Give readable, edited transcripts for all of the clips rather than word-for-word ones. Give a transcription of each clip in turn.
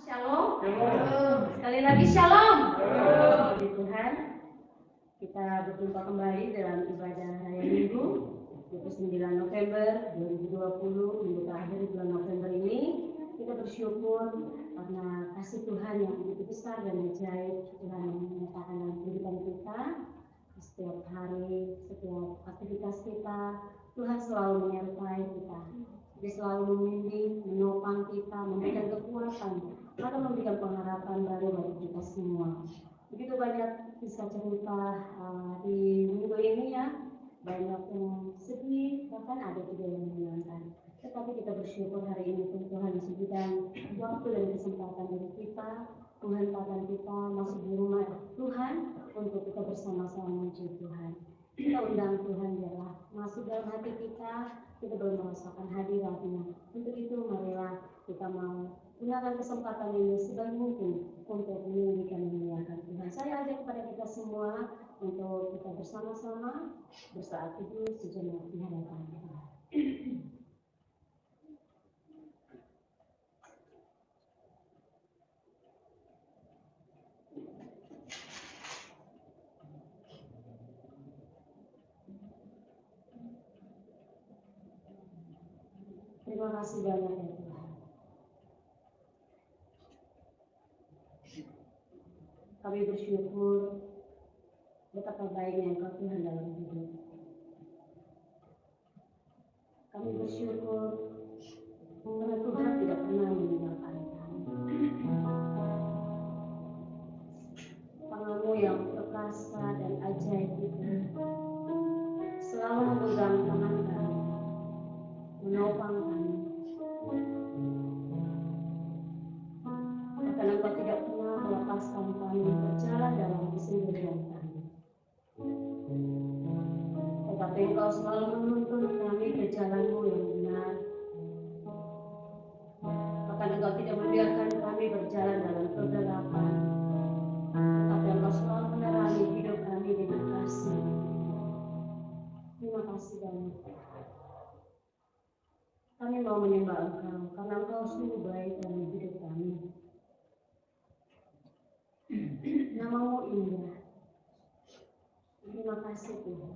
Shalom. Sekali lagi shalom. Puji Tuhan, kita berjumpa kembali dalam ibadah Raya Minggu 29 November 2020, minggu terakhir bulan November ini. Kita bersyukur karena kasih Tuhan yang begitu besar dan ajaib Tuhan yang menyatakan dalam kehidupan kita. Setiap hari, setiap aktivitas kita, Tuhan selalu menyertai kita. Dia selalu membimbing, menopang kita, memberikan kekuatan, atau memberikan pengharapan baru bagi kita semua. Begitu banyak kisah cerita di minggu ini ya, banyak yang sedih, bahkan ada juga yang menyenangkan. Tetapi kita bersyukur hari ini Tuhan masih berikan waktu dan kesempatan dari kita, penghempatan kita masuk di rumah Tuhan untuk kita bersama-sama memuji Tuhan. Kita undang Tuhan biarlah masuk dalam hati kita belum merasakan hadiratnya. Untuk itu marilah kita mau gunakan kesempatan ini sebaik mungkin untuk meninggikan dan memuliakan Tuhan. Saya ajak kepada kita semua untuk kita bersama-sama bersaat teduh sejenak di hadapan Tuhan. Terima kasih banyak ya Tuhan. Kami bersyukur betapa baiknya Engkau Tuhan dalam hidup. Kami bersyukur karena Tuhan tidak pernah meninggalkan kami. Tangan-Mu yang perkasa dan ajaib itu selalu memegang tangan kami, menopang kami. Bahkan Engkau tidak pernah melepaskan kami berjalan dalam kesendirian kami. Tetapi Engkau selalu menuntun kami ke jalan-Mu yang benar. Bahkan Engkau tidak membiarkan kami berjalan dalam kegelapan. Tetapi Engkau selalu menerangi hidup kami dengan kasih. Terima kasih banyak. Kami mau menyembah Engkau karena Engkau sungguh baik dalam hidup kami. Nama-Mu indah. Terima kasih Tuhan.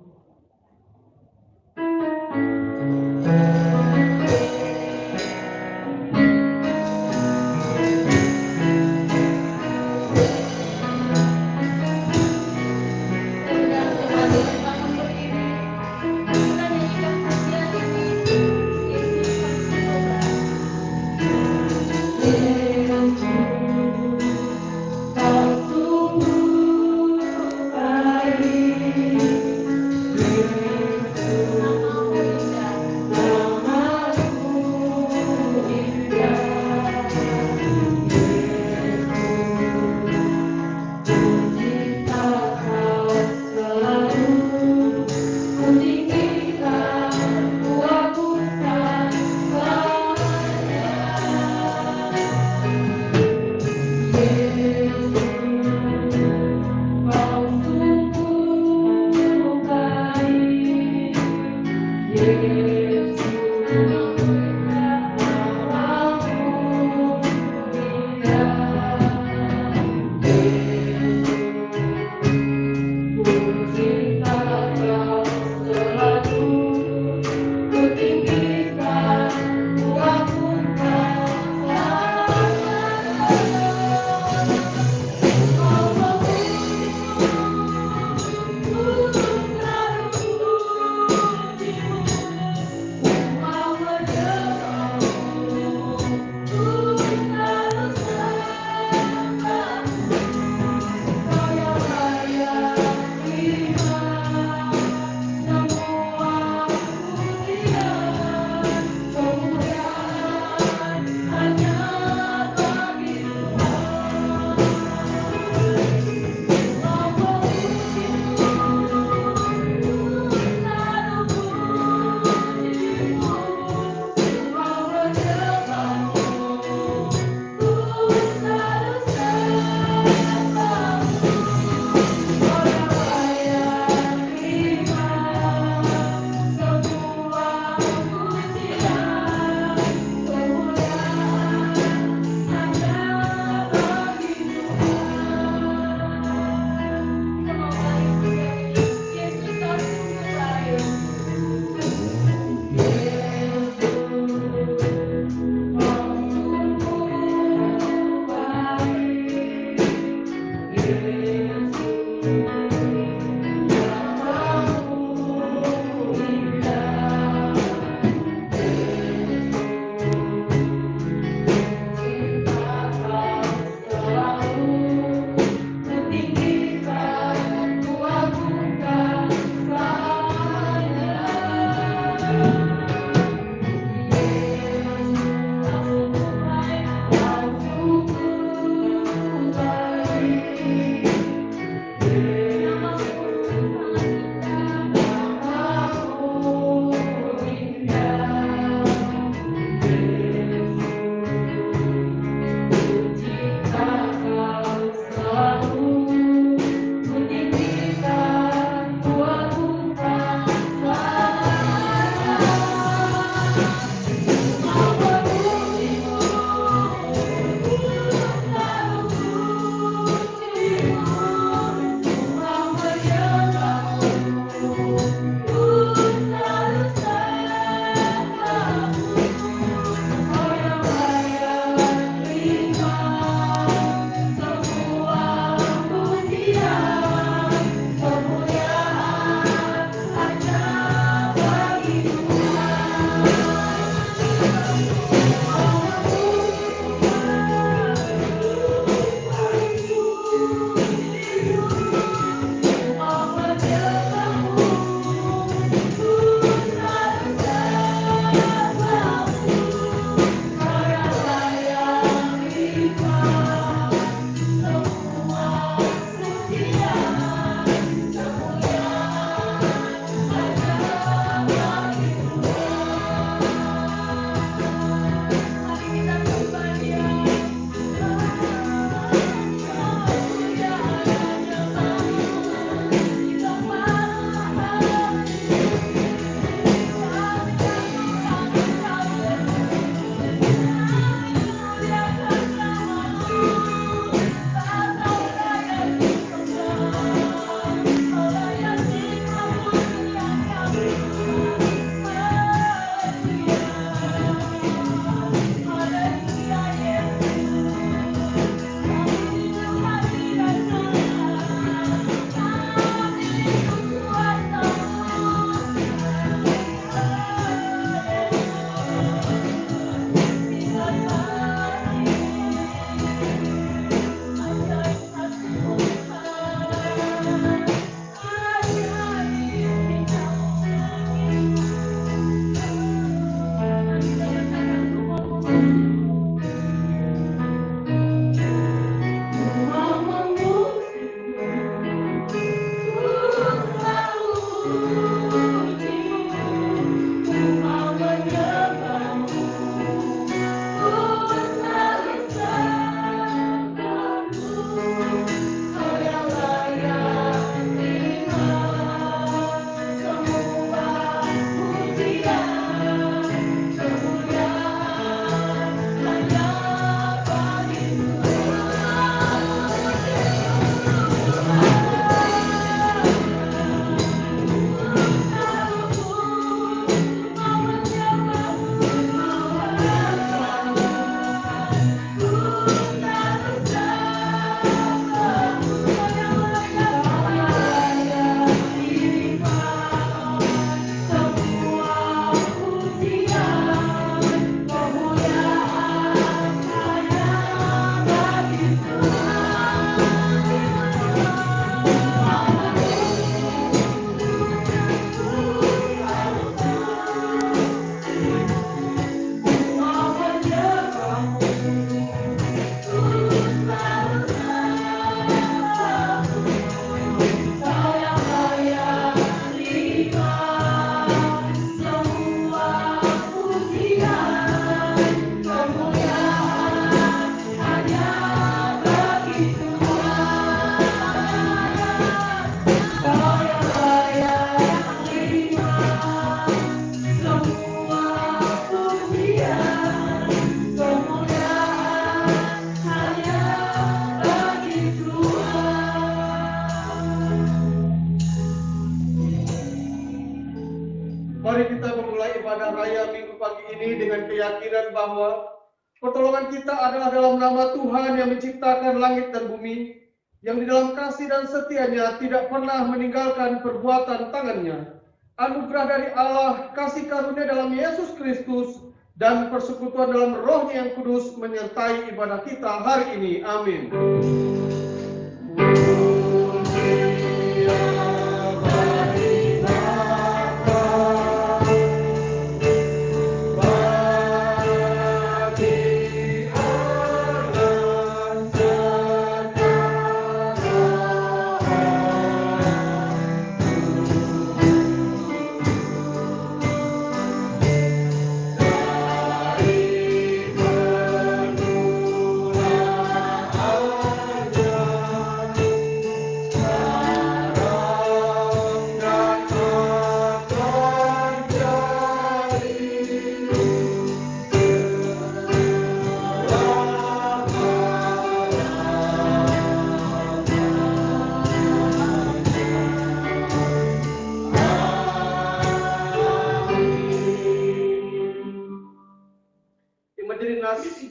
Mari kita memulai ibadah raya minggu pagi ini dengan keyakinan bahwa pertolongan kita adalah dalam nama Tuhan yang menciptakan langit dan bumi, yang di dalam kasih dan setianya tidak pernah meninggalkan perbuatan tangannya. Anugerah dari Allah, kasih karunia dalam Yesus Kristus, dan persekutuan dalam Roh-Nya yang kudus menyertai ibadah kita hari ini. Amin.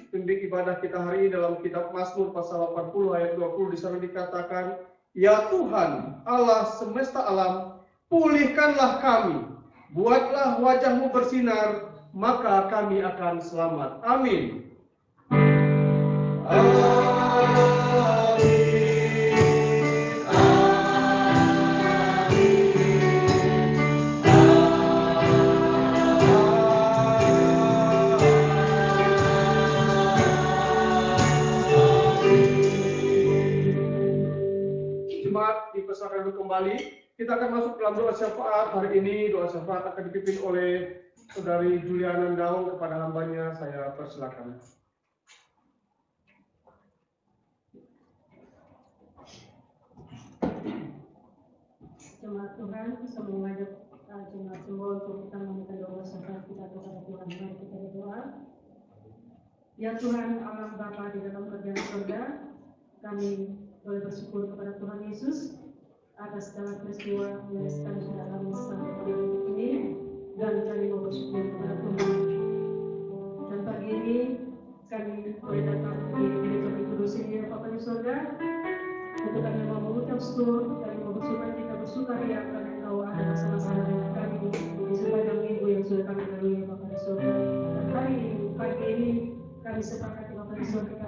Pembimbing ibadah kita hari ini dalam kitab Mazmur pasal 80 ayat 20 di sana dikatakan, "Ya Tuhan, Allah semesta alam, pulihkanlah kami, buatlah wajah-Mu bersinar, maka kami akan selamat." Amin. Dipersilakan dulu kembali. Kita akan masuk dalam doa syafaat hari ini. Doa syafaat akan dipimpin oleh Saudari Juliana Daung. Kepada hambanya saya persilakan. Jemaat Tuhan, semua mengajak jemaat semua untuk kita meminta doa syafaat kita kepada Tuhan. Mari kita berdoa. Ya Tuhan, Allah Bapa di dalam kerajaan surga, kami boleh bersyukur kepada Tuhan Yesus atas segala peristiwa yang kami sudah alami sampai pada detik ini, dan kami mau bersyukur kepada Tuhan. Dan pagi ini kami boleh datang di gereja Kudus ini Bapa di surga, untuk kami mau mengucap syukur, kami mau bersukaria karena Engkau ada bersama-sama dengan kami di sepanjang minggu yang sudah kami lalui Bapa di surga. Dan hari ini, pagi ini kami sepakat Bapa di surga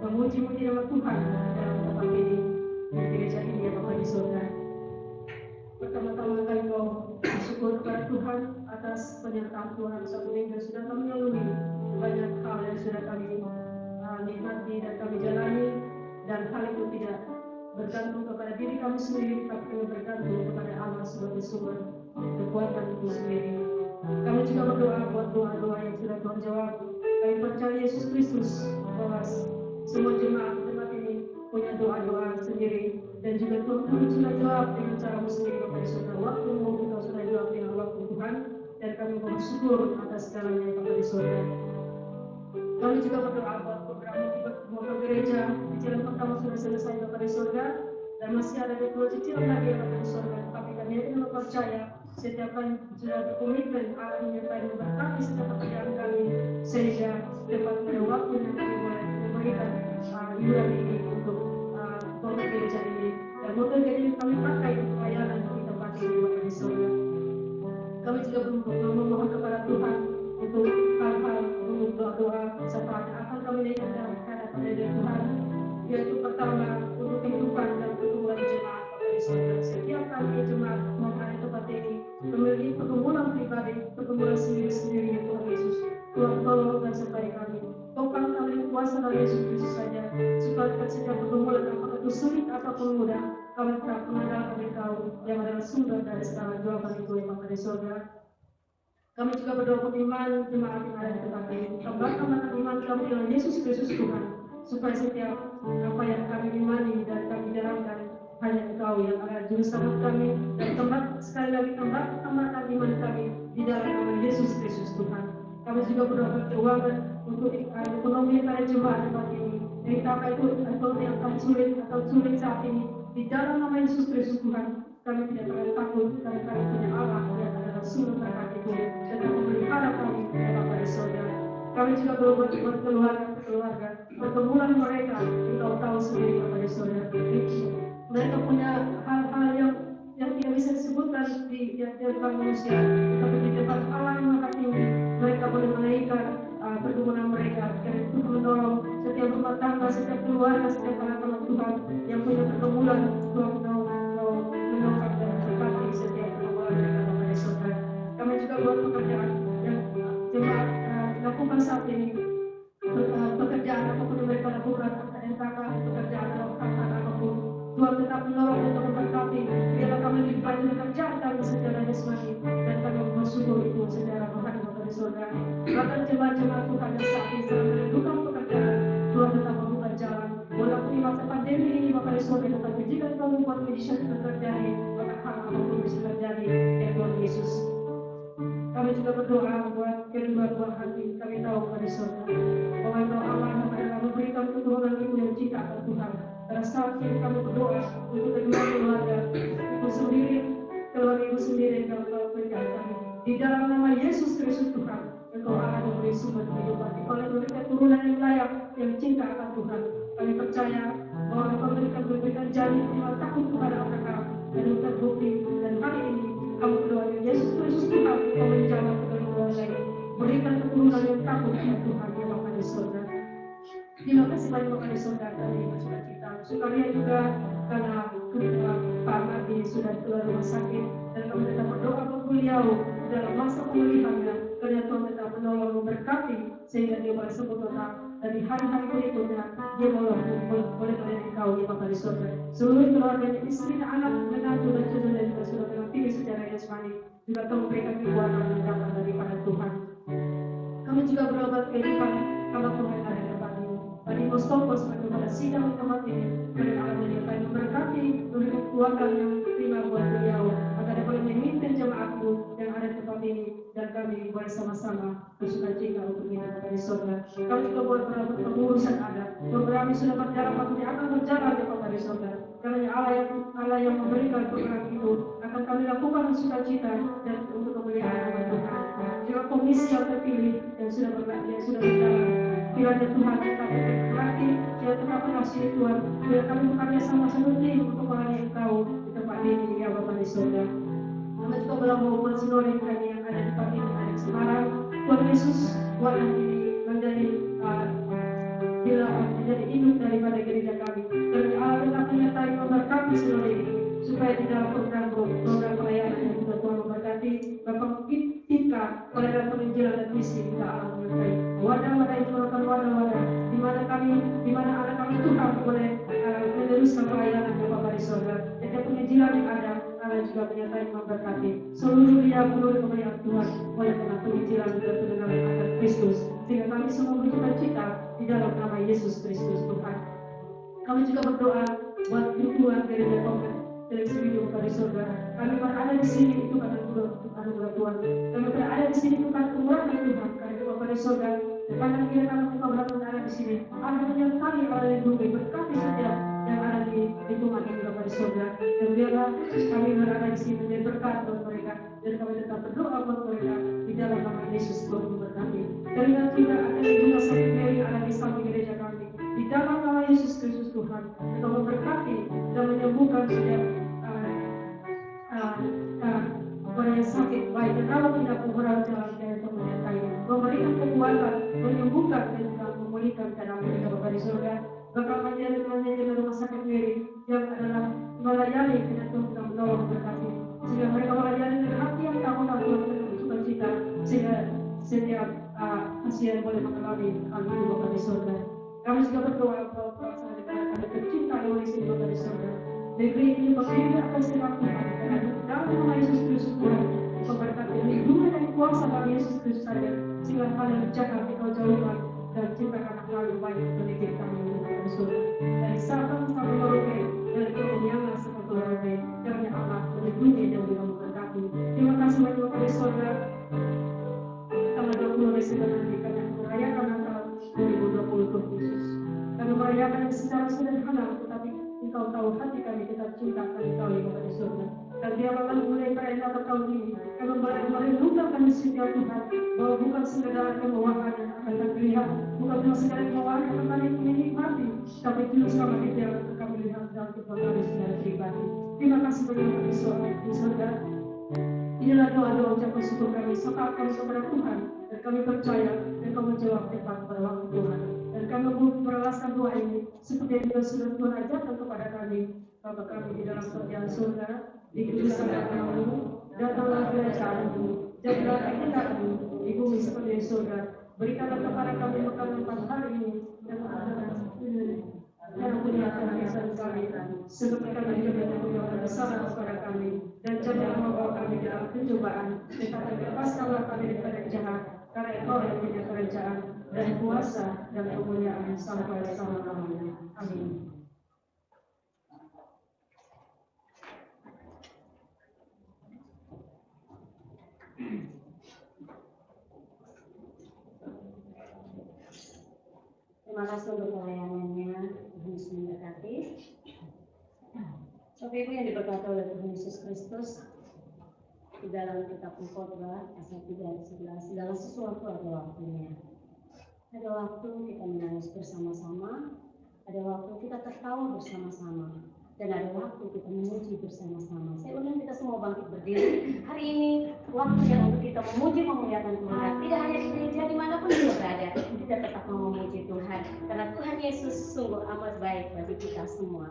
memuji-muji nama Tuhan dalam tempat ini di gereja ini ya Bapa di surga. Pertama-tama kami mau bersyukur kepada Tuhan atas penyertaan Tuhan satu minggu yang sudah kami lalui, banyak hal yang sudah kami nikmati dan kami jalani, dan hal itu tidak bergantung kepada diri kami sendiri, tapi kami bergantung kepada Allah sebagai sumber kekuatan itu sendiri. Kami juga berdoa buat doa-doa yang sudah Tuhan jawab. Kami percaya Yesus Kristus bahwa semua jemaat tempat ini punya doa-doa sendiri, dan juga Tuhan sudah jawab dengan cara sendiri kepada saudara. Waktumu Engkau sudah jawab dengan waktu Tuhan, dan kami bersyukur atas segalanya kepada saudara. Kami juga berdoa buat program mobil gereja. Cicilan pertama sudah selesai kepada surga, dan masih ada 2 cicilan lagi kepada surga. Tapi kami yakin percaya setiap kali sudah berkomitmen Allah menyertai memberkati setiap pekerjaan kami, sehingga tepat pada waktu yang kami boleh memberikan iuran ini untuk mobil gereja ini, dan mobil gereja ini kami pakai untuk pelayanan di tempat ini kepada surga. Kami juga memohon kepada Tuhan untuk hal-hal untuk doa-doa syafaat yang akan kami naikkan dalam hadapan dari Tuhan, yaitu pertama untuk kehidupan dan pertumbuhan jemaat kepada surga. Setiap kali jemaat mengenai tempat ini memiliki pergumulan pribadi, pergumulan sendiri-sendiri Tuhan Yesus. Tuhan tolong dan sertai kami, topang kami saudara Yesus Kristus saja. Supaya setiap pergumulan apakah itu sulit ataupun mudah, kami tetap mengandalkan Engkau yang adalah sumber dari segala jawaban itu yang Bapa di surga. Kami juga berdoa iman jemaat yang ada di tempat ini. Tambahkan iman kami dalam Yesus Kristus Tuhan, supaya setiap apa yang kami imani dan kami jalankan hanya Engkau yang ada juru selamat kami, dan sekali lagi tambahkan iman kami di dalam nama Yesus Kristus Tuhan. Kami juga berdoa keuangan untuk ekonomi para jemaat tempat ini. Yang tak itu ekonomi yang akan sulit saat ini. Di dalam nama Yesus Kristus Tuhan, kami tidak perlu takut karena kami punya Allah yang adalah sumber berkat itu dan akan memelihara kami ya Bapa di surga. Kami juga berdoa buat keluarga, pertemuan mereka, Engkau tahu sendiri Bapa di surga. Mereka punya hal-hal yang tidak bisa disebutkan di depan manusia, tapi di depan Allah yang Maha Tinggi, mereka boleh menaikkan perkebunan mereka. Karena itu menolong setiap rumah tangga, setiap keluarga, setiap anak-anak Tuhan yang punya perkebunan. Tuhan mau menopang dan memberkati setiap perkebunan mereka Bapa di surga. Kami juga buat pekerjaan yang jemaat lakukan saat ini, pekerjaan apapun yang mereka lakukan, NKK, pekerjaan kantor apapun, Tuhan tetap menolong untuk memberkati. Biarlah kami dibantu pekerjaan kami secara jasmani dan kami bersyukur itu secara rohani Bapa di surga. Bahkan jemaat-jemaat Tuhan yang saat ini sedang merindukan pekerjaan, Tuhan tetap membuka jalan. Walaupun di masa pandemi ini Bapa di surga, tetapi jika Tuhan membuat mujizat itu terjadi, maka hal apapun bisa terjadi ya Tuhan Yesus. Kami juga berdoa buat kedua buah hati. Kami tahu Bapa di surga bahwa Engkau Allah yang akan memberikan keturunan itu yang cinta akan Tuhan. Pada saat ini kami berdoa untuk kedua keluarga ibu sendiri, keluarga ibu sendiri yang Engkau berikan kami. Di dalam nama Yesus Kristus Tuhan, Engkau akan memberi sumber kehidupan. Engkau akan memberikan keturunan yang layak, yang cinta akan Tuhan. Kami percaya bahwa Engkau memberikan janji 5 tahun kepada mereka dan terbukti. Dan hari ini kami berdoa di Yesus Kristus Tuhan, Engkau menjawab kedua lagi. Berikan keturunan yang takut kepada Tuhan yang Bapa di surga. Terima kasih banyak Bapa di surga kami bersuka cita. Sukaria juga karena Pak Mardi sudah keluar rumah sakit, dan kami tetap berdoa untuk beliau dalam masa pemulihannya, karena Tuhan tetap menolong memberkati sehingga dia boleh sembuh total. Dan di hari-hari berikutnya dia boleh melihat Engkau ya Bapa di surga. Seluruh keluarganya, istri, anak, menantu dan cucu dan juga sudah mengerti secara jasmani, juga Tuhan memberikan kekuatan yang datang daripada Tuhan. Kami juga berdoa kehidupan kalau Tuhan ada di tempat ini. Bagi Mustafa sebagai pada sidang tempat ini, bagi Allah menyertai memberkati, memberi kekuatan yang prima buat beliau, agar dia boleh memimpin jemaatku yang ada di tempat ini, dan kami boleh sama-sama bersuka cita untuk itu dari surga. Kami juga boleh berdoa pengurusan adat. Program ini sudah berjalan, waktunya akan berjalan di kota di surga. Karena Allah yang memberikan program itu akan kami lakukan bersuka cita dan untuk kemuliaan nama Tuhan. Juga komisi yang terpilih yang sudah berjalan, kiranya Tuhan tetap berkati, kiranya tetap mengasihi Tuhan, biar kami bekerja sama seperti untuk melayani Engkau di tempat ini ya Bapa di surga. Kami juga berdoa buat seluruh kami yang ada di tempat ini, ada di Semarang. Tuhan Yesus buat ini menjadi menjadi induk daripada gereja kami. Dan Allah tetap menyertai memberkati seluruh ini, supaya di dalam program pelayanan yang juga Tuhan memberkati, Bapak kita pelayanan penginjilan dan misi kita Allah menyertai. Wadah-wadah itu merupakan wadah-wadah di mana anak kami Tuhan boleh meneruskan pelayanan yang Bapak di surga. Jadi penginjilan yang ada, Allah juga menyertai memberkati. Seluruh dia penuh kemuliaan Tuhan oleh karena penginjilan dan pendengaran akan Kristus. Sehingga kami semua bersuka cita di dalam nama Yesus Kristus Tuhan. Kami juga berdoa buat dukungan gereja Kompleks Televisi Video Bapa di surga. Kami berada di sini itu karena anugerah Tuhan. Kami berada di sini bukan kemurahan Tuhan, karena itu Bapa di surga. Karena kita kami berada di sini. Allah menyertai, Allah lindungi, berkati setiap yang ada di lingkungan ini Bapa di surga. Dan biarlah kami berada di sini menjadi berkat buat mereka. Dan kami tetap berdoa buat mereka di dalam nama Yesus Tuhan memberkati. Dan juga ada di rumah sakit Mary yang ada di samping gereja kami. Di dalam nama Yesus Kristus Tuhan, Engkau memberkati dan menyembuhkan setiap orang yang sakit, baik dan kalau tidak mengurangi jalan dari menyertai, memberikan kekuatan, menyembuhkan dan juga memulihkan keadaan mereka Bapa di surga. Bakal menjadi rumah sakit Mary yang adalah melayani dengan Tuhan kita menolong berkati, sehingga mereka melayani dengan hati yang takut Tuhan dengan bersuka cita, sehingga setiap pasien boleh mengalami hal itu Bapa di surga. Kami juga berdoa bahwa pelaksanaan ibadah kami tercinta oleh Tuhan dari surga. Negeri ini berdiri atas firman Tuhan dan dalam nama Yesus Kristus Tuhan memberkati lindungan dan kuasa dari Yesus Kristus saja sehingga hal yang jahat Engkau jauhkan dan ciptakan hal yang baik untuk negeri kami dari surga. Dari Sabang sampai Merauke, dari Kemenyangan sampai ke Merauke, kiranya Allah melindungi dan juga memberkati. Terima kasih banyak dari surga. Tanggal 20 Desember nanti kami merayakan Natal 2020 Tuhan Yesus. Kami merayakan secara sederhana, tetapi Engkau tahu hati kami, kita cintakan Engkau yang ada di surga. Dan biarlah mulai perayaan Natal tahun ini, kami merindukan setiap Tuhan, bahwa bukan sekedar kemewahan yang akan terlihat, bukan cuma sekedar kemewahan yang akan kami nikmati, tapi justru itu yang akan kami lihat dalam kehidupan kami secara pribadi. Terima kasih banyak di surga. Inilah doa-doa ucapan syukur kami, serahkan kepada Tuhan, dan kami percaya Engkau menjawab tepat pada waktu Tuhan. Dan kami merelasan doa ini seperti yang sudah Tuhan ajarkan kepada kami. Bapa kami di dalam kerajaan surga, dikuduskanlah namamu, datanglah kerajaanmu, jadilah kehendakmu di bumi seperti di surga. Berikanlah kepada kami makanan pada hari ini, dan ampuni dosa kami, seperti kami juga mengampuni kesalahan kepada kami, dan janganlah membawa kami dalam pencobaan, tetapi lepaskanlah kami daripada yang jahat, karena Engkau yang punya kerajaan dan kuasa dan kemuliaan sampai selama-lamanya. Amin. Terima kasih untuk pelayanannya, Tuhan Yesus memberkati. Bapak Ibu yang diberkati oleh Tuhan Yesus Kristus, di dalam kitab Khotbah pasal 3 ayat 11, segala sesuatu ada waktunya. Ada waktu kita menangis bersama-sama, ada waktu kita tertawa bersama-sama, dan ada waktu kita memuji bersama-sama. Saya undang kita semua bangkit berdiri. Hari ini waktunya untuk kita memuji memuliakan Tuhan. Tidak hanya di gereja, dimanapun kita berada, kita tetap memuji Tuhan. Karena Tuhan Yesus sungguh amat baik bagi kita semua.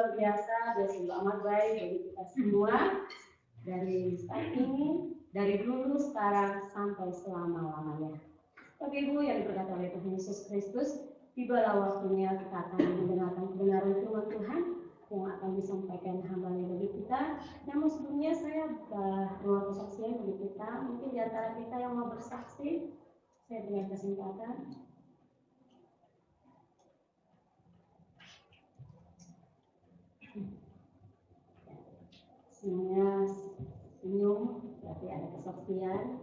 luar biasa, dia sungguh amat baik bagi kita semua. Dari saat ini, dari dulu, sekarang, sampai selama-lamanya. Bapak Ibu yang diberkati oleh Tuhan Yesus Kristus, tibalah waktunya kita akan mendengarkan kebenaran firman Tuhan yang akan disampaikan hamba-Nya bagi kita. Namun sebelumnya saya ruang kesaksian bagi kita. Mungkin di antara kita yang mau bersaksi, saya berikan kesempatan. Semuanya senyum, berarti ada kesaksian.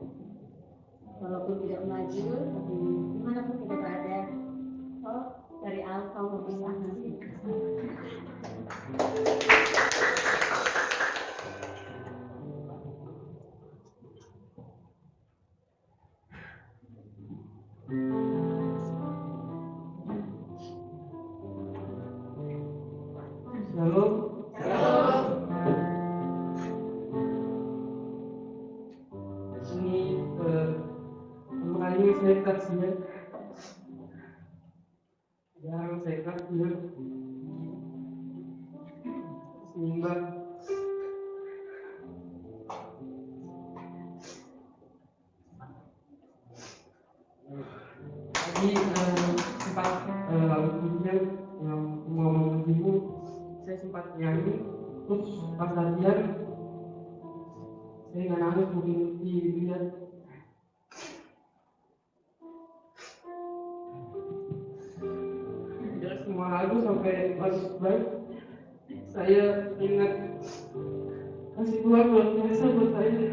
Walaupun tidak maju, tapi dimanapun kita berada, oh dari Alfa mau bersaksi. Shalom. Ini pertama kali saya kajian. Jarang saya kajian. Sehingga tadi sempat ujian yang mau mengibu, saya sempat nyanyi, terus pas latihan saya nggak nangis, mungkin dilihat. Tidak semua lagu sampai bagus baik, saya ingat kasih Tuhan luar biasa buat saya.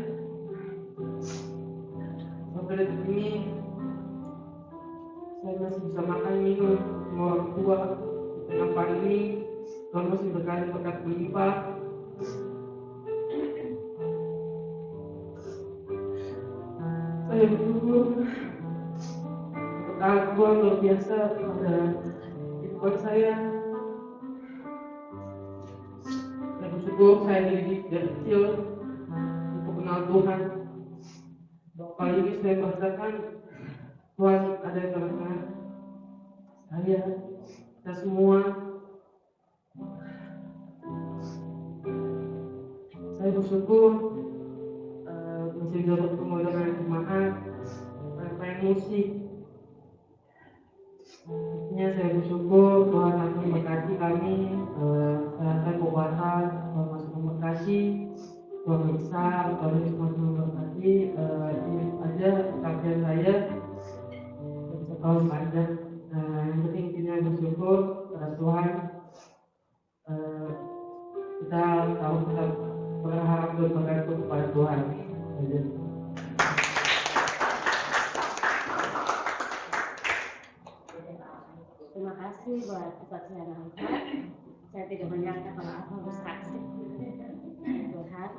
Sampai detik ini saya masih bisa makan minum sama orang tua. Di tengah pandemi Tuhan masih berkali berkat berlimpah. Saya bersyukur berkat Tuhan luar biasa pada kehidupan saya. Saya bersyukur saya dididik dari kecil untuk kenal Tuhan. Kali ini saya merasakan Tuhan ada di tengah-tengah kita semua. Saya bersyukur masih bisa bertemu dengan jemaat, main musik. Intinya saya bersyukur Tuhan akan memberkati kami, kesehatan, kekuatan, Tuhan masih memberkati, Tuhan besar, Tuhan Yesus masih memberkati. Ini aja kajian saya setahun panjang. Yang penting intinya bersyukur pada Tuhan. Kita tahu kita berharap dan bergantung kepada Tuhan. Terima kasih buat kesaksian Alfa. Saya tidak menyangka kalau Alfa bersaksi. Tuhan,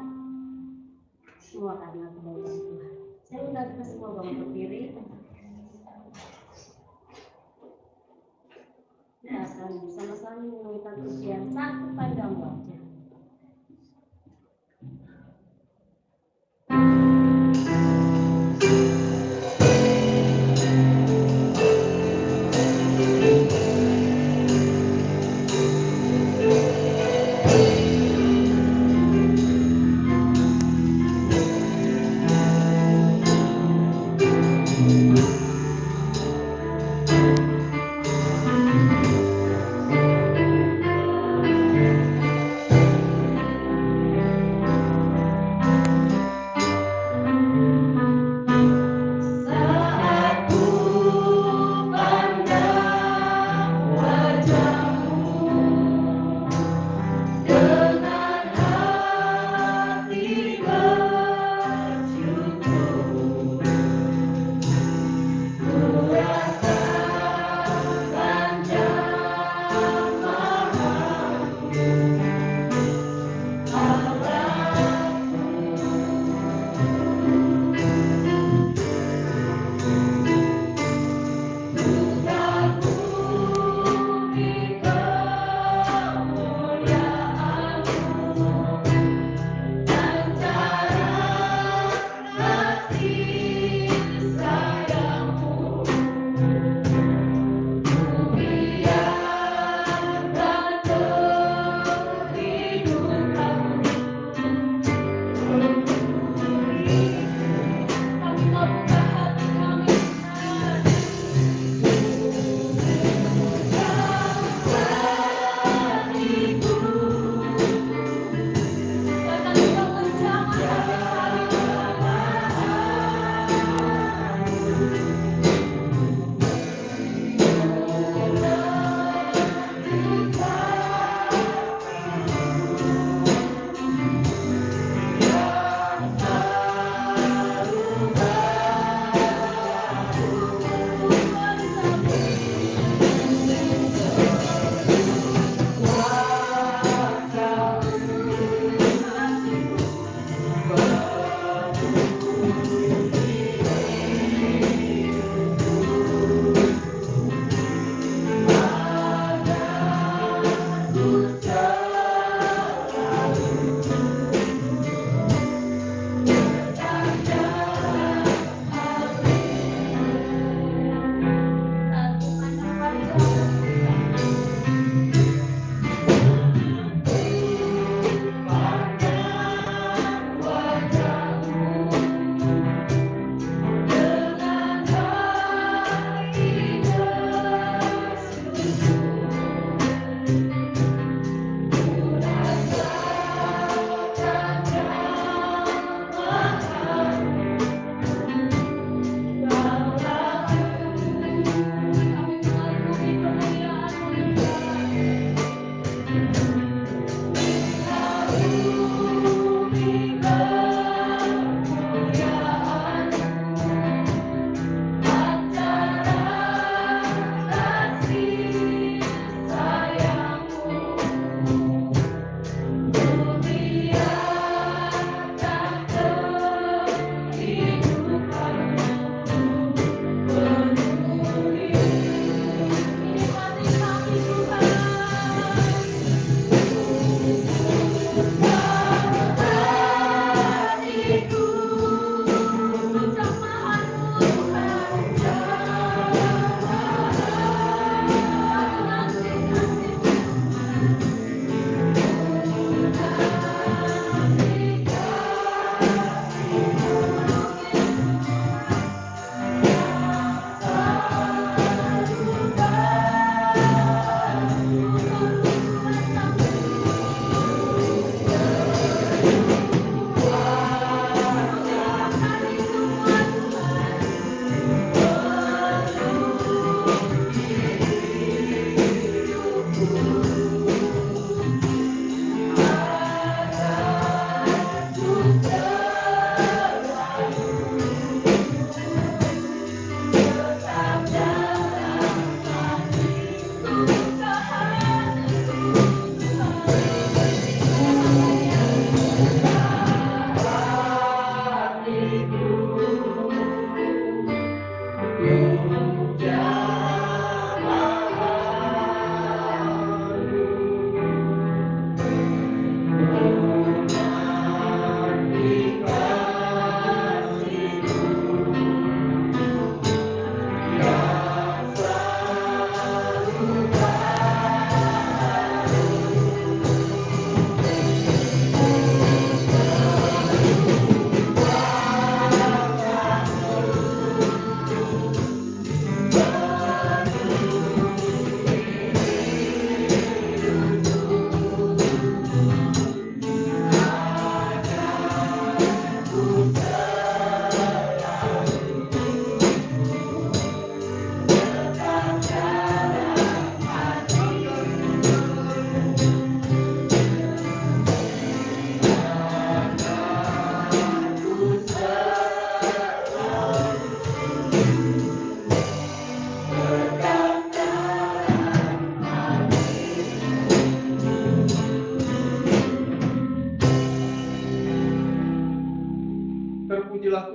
semua karena kebaikan Tuhan. Saya undang kita semua bangun berdiri. Kita akan bersama-sama menyanyikan pujian Satu Pandang Wajah. Shalom.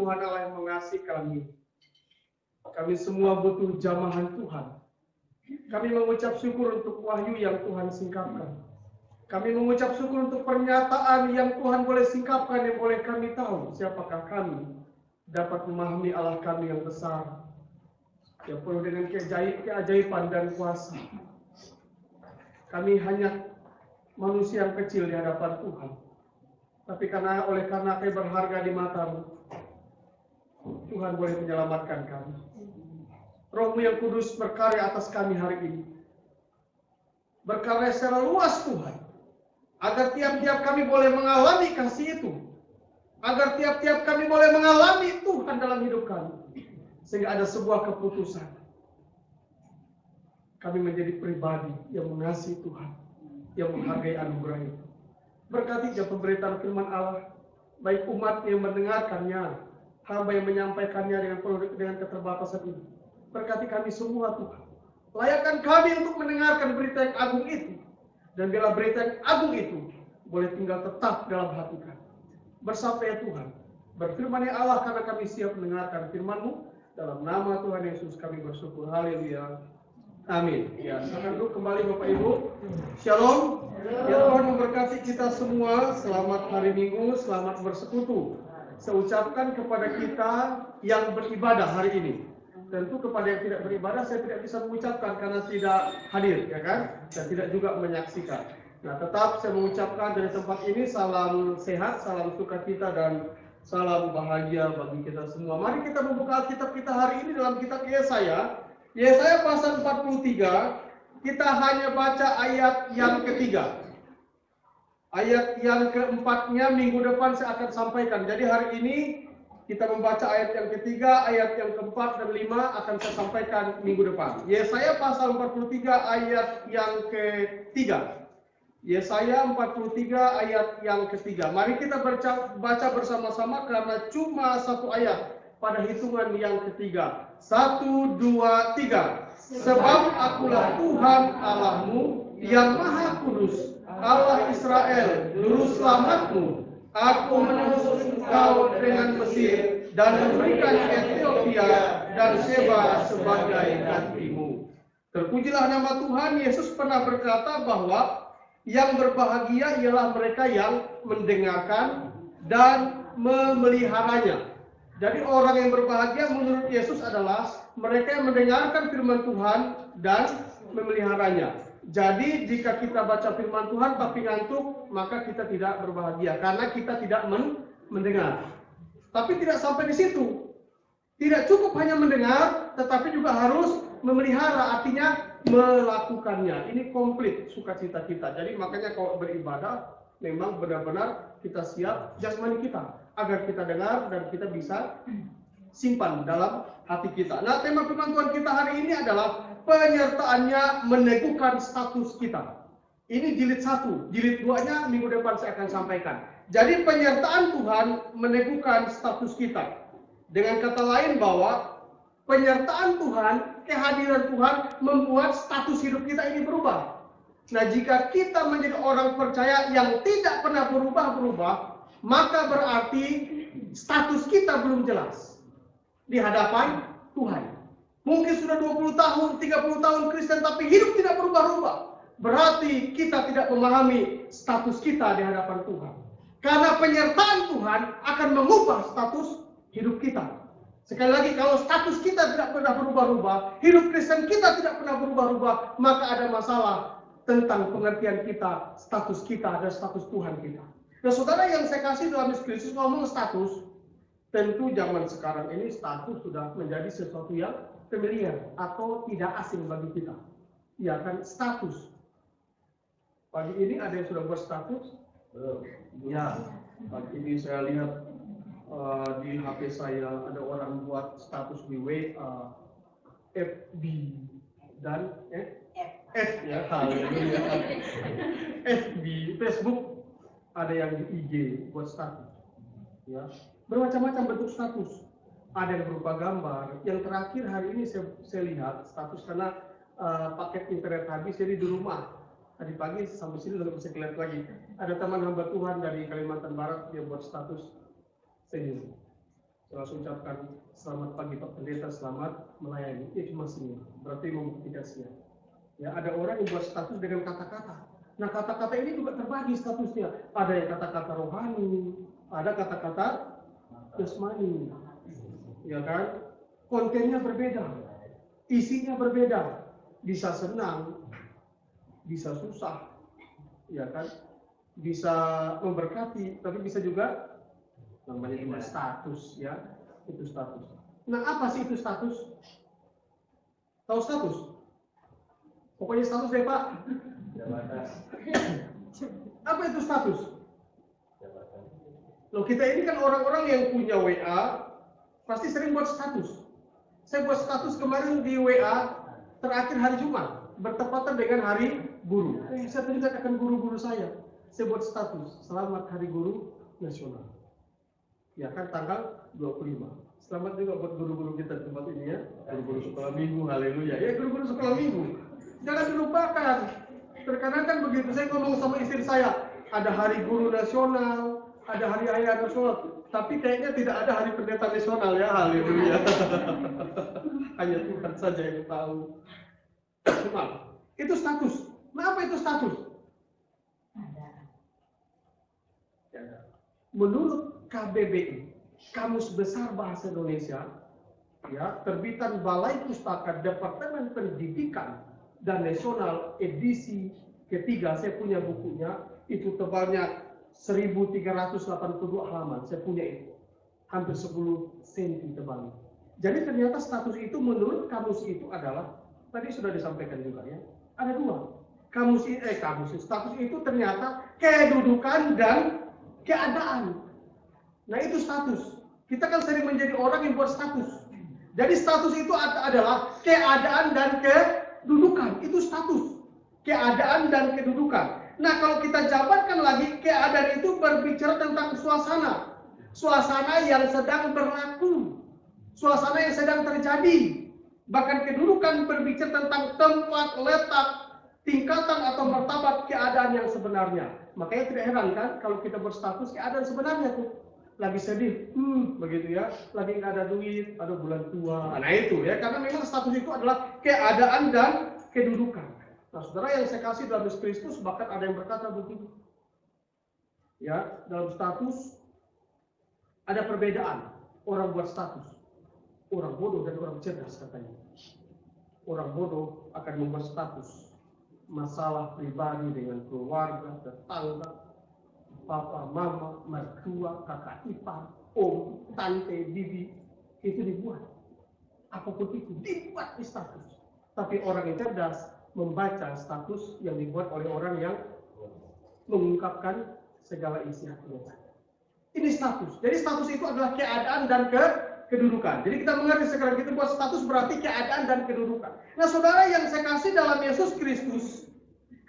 Tuhan Allah yang mengasihi kami. Kami semua butuh jamahan Tuhan. Kami mengucap syukur untuk wahyu yang Tuhan singkapkan. Kami mengucap syukur untuk pernyataan yang Tuhan boleh singkapkan, yang boleh kami tahu siapakah kami, dapat memahami Allah kami yang besar, yang penuh dengan keajaiban dan kuasa. Kami hanya manusia yang kecil di hadapan Tuhan. Tapi oleh karena kami berharga di mata-Mu, Tuhan boleh menyelamatkan kami. Roh-Mu yang kudus berkarya atas kami hari ini. Berkarya secara luas Tuhan. Agar tiap-tiap kami boleh mengalami kasih itu. Agar tiap-tiap kami boleh mengalami Tuhan dalam hidup kami. Sehingga ada sebuah keputusan. Kami menjadi pribadi yang mengasihi Tuhan. Yang menghargai anugerah itu. Berkati dia pemberitaan firman Allah. Baik umat yang mendengarkannya. Hamba yang menyampaikannya dengan keterbatasan ini. Berkati kami semua Tuhan. Layakkan kami untuk mendengarkan berita yang agung itu. Dan biarlah berita yang agung itu boleh tinggal tetap dalam hati kami. Bersabda ya Tuhan, berfirman ya Allah karena kami siap mendengarkan firman-Mu. Dalam nama Tuhan Yesus kami bersyukur. Haleluya. Amin. Ya, silakan duduk kembali Bapak Ibu. Shalom. Ya Tuhan memberkati kita semua. Selamat hari Minggu, selamat bersekutu. Saya ucapkan kepada kita yang beribadah hari ini. Tentu kepada yang tidak beribadah saya tidak bisa mengucapkan karena tidak hadir, ya kan? Dan tidak juga menyaksikan. Nah, tetap saya mengucapkan dari tempat ini salam sehat, salam sukacita dan salam bahagia bagi kita semua. Mari kita membuka Alkitab kita hari ini dalam kitab Yesaya. Yesaya pasal 43, kita hanya baca ayat yang ketiga. Ayat yang keempatnya minggu depan saya akan sampaikan. Jadi hari ini kita membaca ayat yang ketiga, ayat yang keempat dan lima akan saya sampaikan minggu depan. Yesaya pasal 43 ayat yang ketiga. Yesaya 43 ayat yang ketiga. Mari kita baca bersama-sama karena cuma satu ayat pada hitungan yang ketiga. 1, 2, 3. Sebab akulah Tuhan Allahmu yang Maha Kudus, Allah Israel, Juru Selamatmu. Aku menebus engkau dengan Mesir dan memberikan Ethiopia dan Sheba sebagai gantimu. Terpujilah nama Tuhan. Yesus pernah berkata bahwa yang berbahagia ialah mereka yang mendengarkan dan memeliharanya. Jadi orang yang berbahagia menurut Yesus adalah mereka yang mendengarkan firman Tuhan dan memeliharanya. Jadi jika kita baca firman Tuhan tapi ngantuk, maka kita tidak berbahagia karena kita tidak mendengar. Tapi tidak sampai di situ. Tidak cukup hanya mendengar, tetapi juga harus memelihara, artinya melakukannya. Ini komplit sukacita kita. Jadi makanya kalau beribadah memang benar-benar kita siap jasmani kita agar kita dengar dan kita bisa simpan dalam hati kita. Nah, tema firman Tuhan kita hari ini adalah penyertaannya meneguhkan status kita. Ini jilid 1, jilid 2-nya minggu depan saya akan sampaikan. Jadi penyertaan Tuhan meneguhkan status kita. Dengan kata lain bahwa penyertaan Tuhan, kehadiran Tuhan membuat status hidup kita ini berubah. Nah, jika kita menjadi orang percaya yang tidak pernah berubah-berubah, maka berarti status kita belum jelas di hadapan Tuhan. Mungkin sudah 20 tahun, 30 tahun Kristen tapi hidup tidak berubah-ubah. Berarti kita tidak memahami status kita di hadapan Tuhan. Karena penyertaan Tuhan akan mengubah status hidup kita. Sekali lagi, kalau status kita tidak pernah berubah-ubah, hidup Kristen kita tidak pernah berubah-ubah, maka ada masalah tentang pengertian kita, status kita, dan status Tuhan kita. Nah, saudara yang saya kasih dalam Yesus ngomong status, tentu zaman sekarang ini status sudah menjadi sesuatu yang familiar atau tidak asing bagi kita. Ya kan, status. Pagi ini ada yang sudah buat status? Ya, pagi ini saya lihat di HP saya ada orang buat status di WA, FB dan F ya, haleluya. FB, Facebook, ada yang di IG buat status. Ya, bermacam-macam bentuk status. Ada yang berupa gambar. Yang terakhir hari ini saya lihat status karena paket internet habis, jadi di rumah. Tadi pagi sampai sini udah bisa lihat lagi. Ada teman hamba Tuhan dari Kalimantan Barat, dia buat status senyum. Saya langsung ucapkan selamat pagi Pak Pendeta, selamat melayani. Itu cuma sini, berarti membuktikan siap. Ya, ada orang yang buat status dengan kata-kata. Nah, kata-kata ini juga terbagi statusnya. Ada yang kata-kata rohani, ada kata-kata jasmani. Ya kan? Kontennya berbeda, isinya berbeda. Bisa senang, bisa susah, ya kan? Bisa memberkati, tapi bisa juga namanya cuma status, ya. Itu status. Nah, apa sih itu status? Tahu status? Pokoknya status deh Pak. Apa itu status? Loh, kita ini kan orang-orang yang punya WA, pasti sering buat status. Saya buat status kemarin di WA terakhir hari Jumat, bertepatan dengan hari guru. Saya teringat akan guru-guru saya. Saya buat status, selamat Hari Guru Nasional. Ya kan, tanggal 25. Selamat juga buat guru-guru kita di tempat ini ya. Guru-guru sekolah minggu, haleluya. Ya, guru-guru sekolah minggu. Jangan dilupakan. Terkadang kan begitu, saya ngomong sama istri saya, ada Hari Guru Nasional, ada Hari Ayah Nasional, tapi kayaknya tidak ada Hari Pendeta Nasional ya, haleluya. Hanya Tuhan saja yang tahu. Maaf, itu status. Nah, apa itu status? Menurut KBBI, Kamus Besar Bahasa Indonesia, ya, terbitan Balai Pustaka Departemen Pendidikan dan Nasional edisi ketiga, saya punya bukunya, itu tebalnya 1382 halaman, saya punya itu, hampir 10 cm tebalnya. Jadi ternyata status itu menurut kamus itu adalah, tadi sudah disampaikan juga ya, ada dua. Status itu ternyata kedudukan dan keadaan. Nah, itu status. Kita kan sering menjadi orang yang buat status. Jadi status itu adalah keadaan dan kedudukan. Itu status. Keadaan dan kedudukan. Nah, kalau kita jabarkan lagi, keadaan itu berbicara tentang suasana. Suasana yang sedang berlaku. Suasana yang sedang terjadi. Bahkan kedudukan berbicara tentang tempat, letak, tingkatan atau martabat keadaan yang sebenarnya. Makanya tidak heran kan kalau kita berstatus keadaan sebenarnya tuh. Lagi sedih, begitu ya. Lagi nggak ada duit, ada bulan tua. Nah itu ya, karena memang status itu adalah keadaan dan kedudukan. Nah, saudara yang saya kasih dalam Yesus Kristus, bahkan ada yang berkata begini. Ya, dalam status ada perbedaan. Orang buat status. Orang bodoh dan orang cerdas katanya. Orang bodoh akan membuat status masalah pribadi dengan keluarga, tetangga, papa, mama, mertua, kakak ipar, om, tante, bibi, itu dibuat. Apapun itu dibuat di status. Tapi orang yang cerdas membaca status yang dibuat oleh orang yang mengungkapkan segala isi hatinya. Ini status. Jadi status itu adalah keadaan dan kedudukan. Jadi kita mengerti sekarang kita buat status berarti keadaan dan kedudukan. Nah, saudara yang saya kasih dalam Yesus Kristus,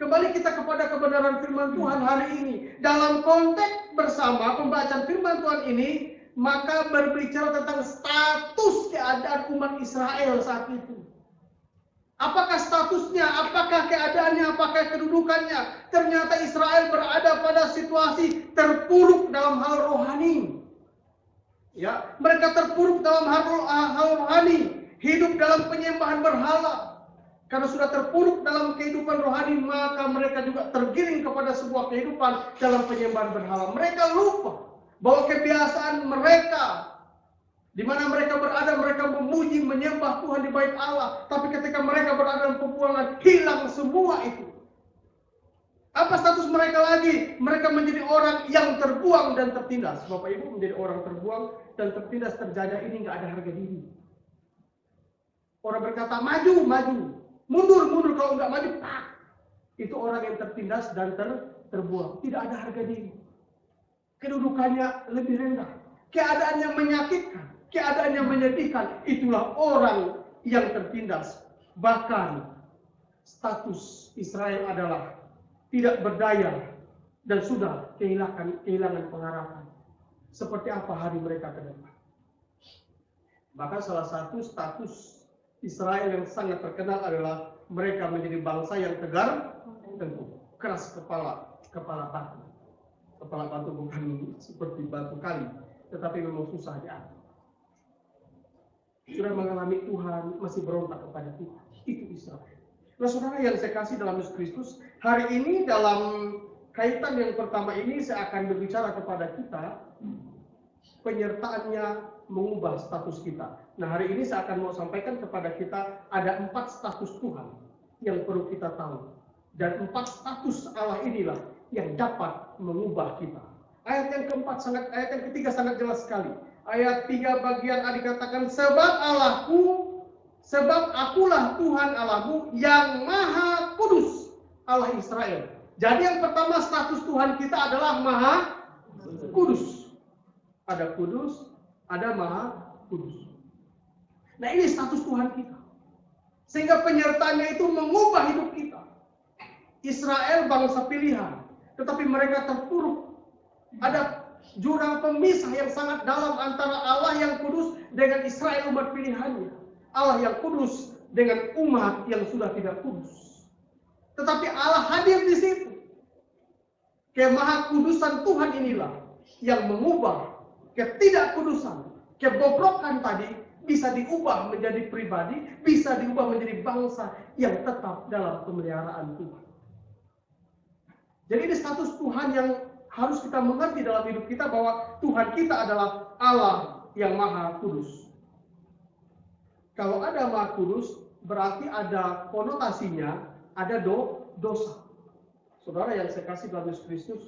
kembali kita kepada kebenaran firman Tuhan hari ini. Dalam konteks bersama pembacaan firman Tuhan ini, maka berbicara tentang status keadaan umat Israel saat itu. Apakah statusnya, apakah keadaannya, apakah kedudukannya? Ternyata Israel berada pada situasi terpuruk dalam hal rohani. Ya, mereka terpuruk dalam hal rohani, hidup dalam penyembahan berhala. Karena sudah terpuruk dalam kehidupan rohani, maka mereka juga tergiring kepada sebuah kehidupan dalam penyembahan berhala. Mereka lupa bahwa kebiasaan mereka, di mana mereka berada, mereka memuji, menyembah Tuhan di bait Allah. Tapi ketika mereka berada dalam pepulangan, hilang semua itu. Apa status mereka lagi? Mereka menjadi orang yang terbuang dan tertindas. Bapak Ibu, menjadi orang terbuang dan tertindas, terjajah, ini nggak ada harga diri. Orang berkata, maju, maju. Mundur, mundur, kalau nggak maju, pak. Itu orang yang tertindas dan terbuang. Tidak ada harga diri. Kedudukannya lebih rendah. Keadaannya menyakitkan. Keadaannya menyedihkan. Itulah orang yang tertindas. Bahkan status Israel adalah tidak berdaya dan sudah kehilangan pengharapan. Seperti apa hari mereka ke depan? Bahkan salah satu status Israel yang sangat terkenal adalah mereka menjadi bangsa yang tegar, tengguh, keras kepala batu. Kepala batu bukan seperti batu kali, tetapi memang susah diatur. sudah mengalami Tuhan, masih berontak kepada Tuhan. Itu Israel. Nah saudara yang saya kasih dalam Yesus Kristus, hari ini dalam kaitan yang pertama ini saya akan berbicara kepada kita, penyertaannya mengubah status kita. Nah hari ini saya akan mau sampaikan kepada kita ada 4 status Tuhan yang perlu kita tahu. Dan 4 status Allah inilah yang dapat mengubah kita. Ayat yang ketiga sangat jelas sekali. Ayat 3 bagian A dikatakan, sebab akulah Tuhan Allahmu yang Maha Kudus, Allah Israel. Jadi yang pertama status Tuhan kita adalah Maha Kudus. Ada kudus, ada Maha Kudus. Nah ini status Tuhan kita. Sehingga penyertaannya itu mengubah hidup kita. Israel bangsa pilihan, tetapi mereka terpuruk. Ada jurang pemisah yang sangat dalam antara Allah yang kudus dengan Israel umat pilihannya. Allah yang kudus dengan umat yang sudah tidak kudus. Tetapi Allah hadir di situ. Kemahakudusan Tuhan inilah yang mengubah ketidakkudusan, kebobrokan tadi bisa diubah menjadi pribadi, bisa diubah menjadi bangsa yang tetap dalam pemeliharaan Tuhan. Jadi ini status Tuhan yang harus kita mengerti dalam hidup kita, bahwa Tuhan kita adalah Allah yang Maha Kudus. Kalau ada Maha Kudus, berarti ada konotasinya, ada dosa. Saudara yang saya kasih dalam Yesus Kristus,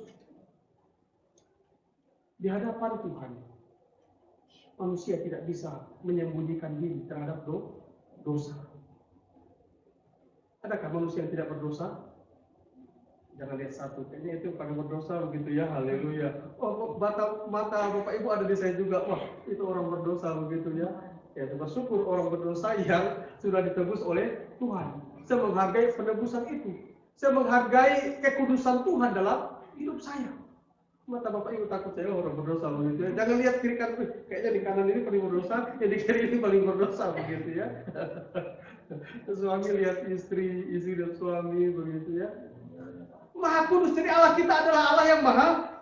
di hadapan Tuhan, manusia tidak bisa menyembunyikan diri terhadap dosa. Adakah manusia yang tidak berdosa? Jangan lihat satu, kayaknya itu paling berdosa begitu ya, haleluya. Oh, mata Bapak Ibu ada di saya juga, wah itu orang berdosa begitu ya. Ya bersyukur orang berdosa yang sudah ditebus oleh Tuhan. Saya menghargai penebusan itu. Saya menghargai kekudusan Tuhan dalam hidup saya. Mata Bapak Ibu takut saya orang berdosa begitu ya. Jangan lihat kiri kanan, kayaknya di kanan ini paling berdosa, ya di kiri ini paling berdosa begitu ya. Suami lihat istri dan suami begitu ya. Maha Kudus, jadi Allah kita adalah Allah yang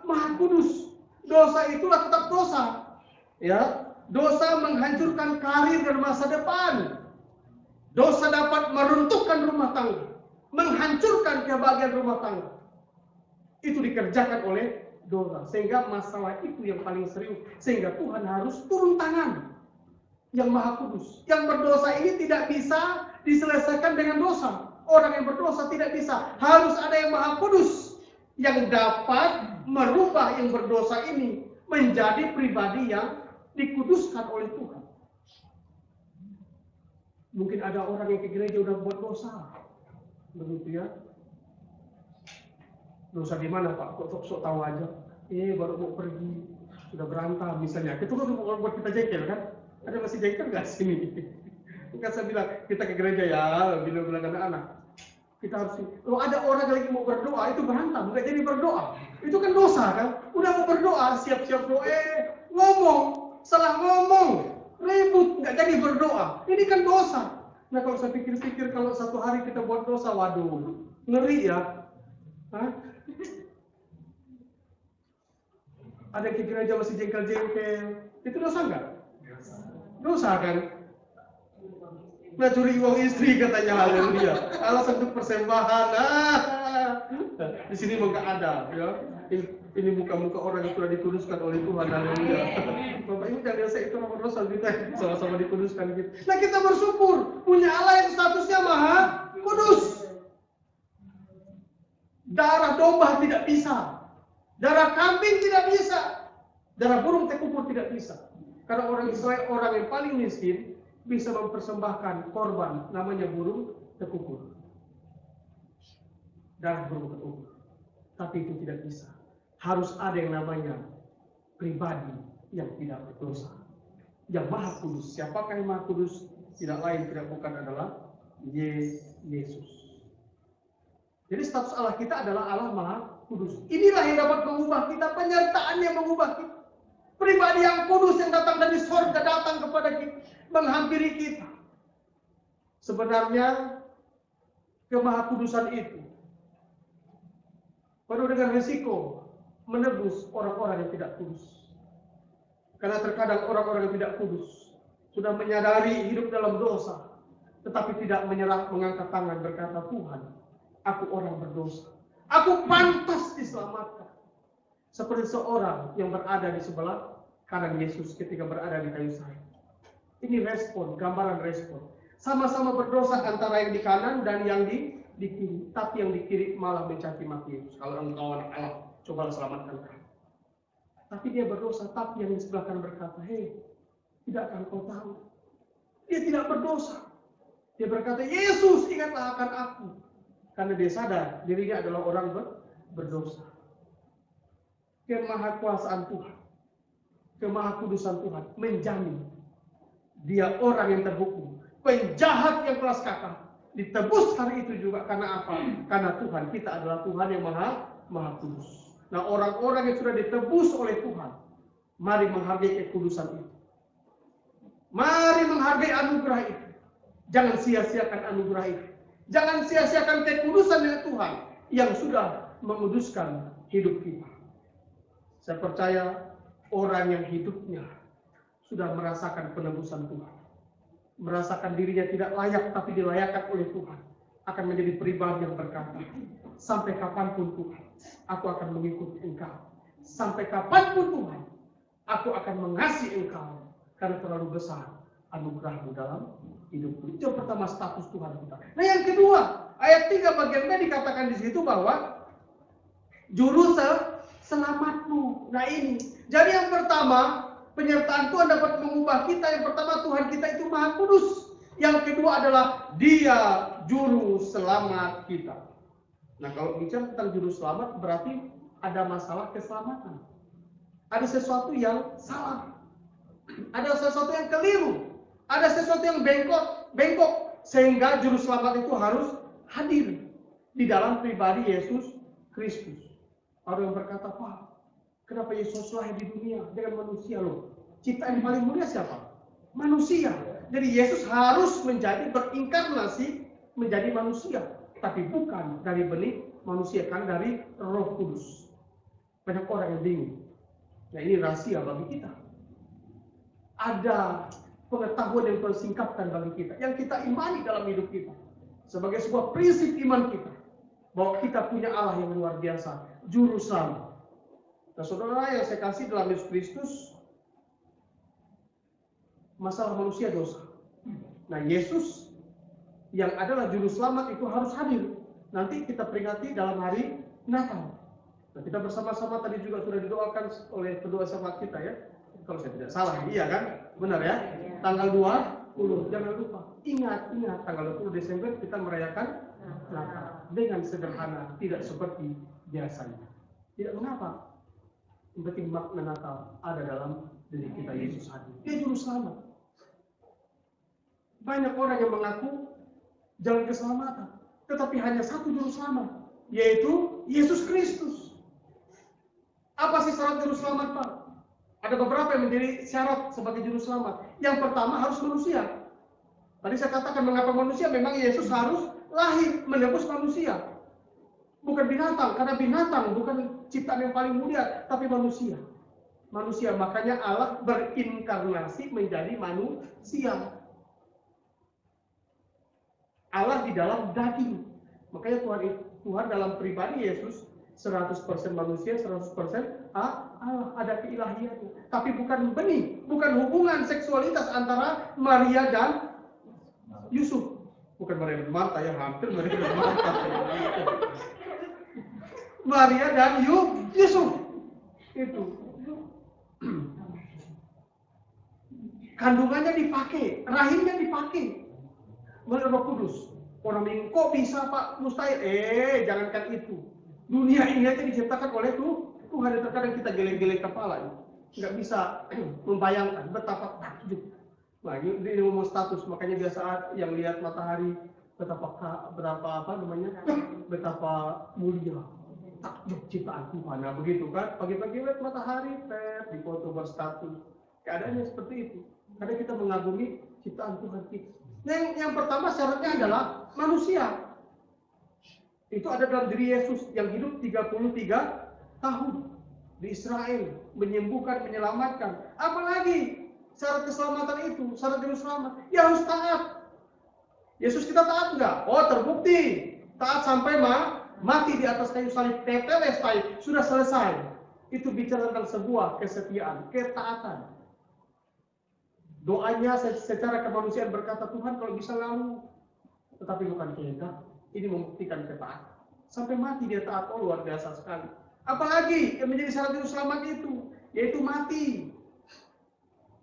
Maha Kudus. Dosa itulah tetap dosa. Ya, dosa menghancurkan karir dan masa depan. Dosa dapat meruntuhkan rumah tangga, menghancurkan kebahagiaan rumah tangga. Itu dikerjakan oleh dosa. Sehingga masalah itu yang paling serius. Sehingga Tuhan harus turun tangan. Yang Maha Kudus. Yang berdosa ini tidak bisa diselesaikan dengan dosa. Orang yang berdosa tidak bisa. Harus ada yang Maha Kudus yang dapat merubah yang berdosa ini menjadi pribadi yang dikuduskan oleh Tuhan. Mungkin ada orang yang ke gereja udah buat dosa. Begitu ya. Dosa di mana Pak? Kok sok tahu aja. Baru mau pergi, sudah berantem misalnya. Itu kan buat kita jengkel kan? Ada masih jengkel nggak sini? Bukan saya bilang kita ke gereja ya, bilang anak-anak. Kita harus. Kalau ada orang lagi mau berdoa itu berantem, nggak jadi berdoa. Itu kan dosa kan? Udah mau berdoa, siap-siap doa, ngomong, salah ngomong, ribut, nggak jadi berdoa. Ini kan dosa. Nah kalau saya pikir-pikir kalau satu hari kita buat dosa, waduh, ngeri ya. Hah? Ada ke gereja masih jengkel-jengkel, itu dosa nggak? Dosa kan? Nah curi uang istri katanya, haleluya. Alasan untuk persembahan, di sini nggak ada, ya. Ini muka-muka orang yang sudah dikuduskan oleh Tuhan, haleluya. Bapak Ibu jangan rasa itu orang berdosa, kita sama-sama dikuduskan gitu. Nah kita bersyukur punya Allah yang statusnya Maha Kudus. Darah domba tidak bisa, darah kambing tidak bisa, darah burung terkubur tidak bisa. Karena orang Israel orang yang paling miskin bisa mempersembahkan korban namanya burung terkubur, darah burung terkubur. Tapi itu tidak bisa. Harus ada yang namanya pribadi yang tidak berdosa, yang Maha Kudus. Siapakah yang Maha Kudus? Tidak lain tidak bukan adalah Yesus. Jadi status Allah kita adalah Allah Maha Kudus. Inilah yang dapat mengubah kita, penyertaan yang mengubah kita. Pribadi yang kudus yang datang dari surga datang kepada kita, menghampiri kita. Sebenarnya kemahakudusan itu penuh dengan risiko menebus orang-orang yang tidak kudus. Karena terkadang orang-orang yang tidak kudus sudah menyadari hidup dalam dosa, tetapi tidak menyerah, mengangkat tangan berkata, Tuhan, aku orang berdosa. Aku pantas diselamatkan. Seperti seorang yang berada di sebelah kanan Yesus ketika berada di kayu salib. Ini respon, gambaran respon. Sama-sama berdosa antara yang di kanan dan yang di kiri. Tapi yang di kiri malah mencaci maki Yesus. Kalau engkau anak Allah, cobalah selamatkan kami. Tapi dia berdosa, tapi yang di sebelah kanan berkata, hei, tidakkah engkau tahu? Dia tidak berdosa. Dia berkata, Yesus, ingatlah akan aku. Karena dia sadar dirinya adalah orang berdosa. Kemahakuasaan Tuhan, kemahakudusan Tuhan menjamin dia orang yang terhukum, penjahat yang keras kakap, ditebus hari itu juga. Karena apa? Karena Tuhan kita adalah Tuhan yang maha kudus. Nah, orang-orang yang sudah ditebus oleh Tuhan, mari menghargai kekudusan itu. Mari menghargai anugerah itu. Jangan sia-siakan anugerah itu. Jangan sia-siakan kekudusan dari Tuhan yang sudah menguduskan hidup kita. Saya percaya orang yang hidupnya sudah merasakan penebusan Tuhan, merasakan dirinya tidak layak tapi dilayakkan oleh Tuhan, akan menjadi pribadi yang berkata, sampai kapanpun Tuhan, aku akan mengikuti Engkau. Sampai kapanpun Tuhan, aku akan mengasihi Engkau, karena terlalu besar anugerah-Mu dalam hidupku. Itu yang pertama, status Tuhan kita. Nah, yang kedua, ayat 3 bagian B dikatakan di situ bahwa juru selamatmu. Nah ini, jadi yang pertama, penyertaan Tuhan dapat mengubah kita. Yang pertama, Tuhan kita itu Maha Kudus. Yang kedua adalah Dia juru selamat kita. Nah, kalau bicara tentang juru selamat, berarti ada masalah keselamatan. Ada sesuatu yang salah. Ada sesuatu yang keliru. Ada sesuatu yang bengkok. Sehingga juru selamat itu harus hadir di dalam pribadi Yesus Kristus. Orang yang berkata, Pak, kenapa Yesus lahir di dunia dengan manusia loh? Ciptaan yang paling mulia siapa? Manusia. Jadi Yesus harus menjadi berinkarnasi menjadi manusia. Tapi bukan dari benih manusia, kan dari Roh Kudus. Banyak orang yang bingung. Nah, ini rahasia bagi kita. Ada pengetahuan yang tersingkapkan bagi kita, yang kita imani dalam hidup kita. Sebagai sebuah prinsip iman kita. Bahwa kita punya Allah yang luar biasa. Juru selamat. Nah, saudara yang saya kasih dalam Yesus Kristus, masalah manusia dosa. Nah, Yesus yang adalah juru selamat itu harus hadir. Nanti kita peringati dalam hari Natal. Nah, kita bersama-sama tadi juga sudah didoakan oleh kedua sahabat kita ya. Kalau saya tidak salah, iya kan? Benar ya? Tanggal 20, jangan lupa. Ingat, tanggal 20 Desember kita merayakan Natal dengan sederhana, tidak seperti biasanya. Tidak mengapa. Yang penting makna Natal ada dalam diri kita, Yesus hadir. Dia juru selamat. Banyak orang yang mengaku jalan keselamatan, tetapi hanya satu juru selamat, yaitu Yesus Kristus. Apa sih syarat juru selamat, Pak? Ada beberapa yang menjadi syarat sebagai juru selamat. Yang pertama harus manusia. Tadi saya katakan mengapa manusia, memang Yesus harus lahir menebus manusia. Bukan binatang, karena binatang bukan ciptaan yang paling mulia, tapi manusia. Manusia, makanya Allah berinkarnasi menjadi manusia. Allah di dalam daging. Makanya Tuhan dalam pribadi Yesus 100% manusia, 100% Allah, ada keilahiannya. Tapi bukan benih, bukan hubungan seksualitas antara Maria dan Yusuf. Bukan Maria dan Marta, ya hampir Maria dan Marta. Maria dan Yusuf. Itu. Kandungannya dipakai, rahimnya dipakai. Melalui Roh Kudus. Orang bingung, kok bisa Pak? Mustahil. Jangankan itu. Dunia ini aja diciptakan oleh Tuhan. Terkadang kita geleng-geleng kepala. Nggak bisa membayangkan betapa takjub. Nah, ini ngomong status. Makanya biasa yang lihat matahari betapa mulia. Takjub ciptaan Tuhan. Nah, begitu kan? Pagi-pagi lihat matahari, di foto berstatus. Keadaannya seperti itu. Karena kita mengagumi ciptaan Tuhan kita. Yang pertama syaratnya adalah manusia. Itu ada dalam diri Yesus yang hidup 33 tahun di Israel, menyembuhkan, menyelamatkan. Apalagi syarat keselamatan itu, syarat juru selamat, ya harus taat. Yesus kita taat enggak? Oh, terbukti. Taat sampai mati di atas kayu salib, tetelestai, sudah selesai. Itu bicara tentang sebuah kesetiaan, ketaatan. Doanya secara kemanusiaan berkata, Tuhan kalau bisa lalu, tetapi bukan kehendak. Ini membuktikan ketaatan. Sampai mati dia taat, oh luar biasa sekali. Apalagi yang menjadi syarat juru selamat itu, yaitu mati.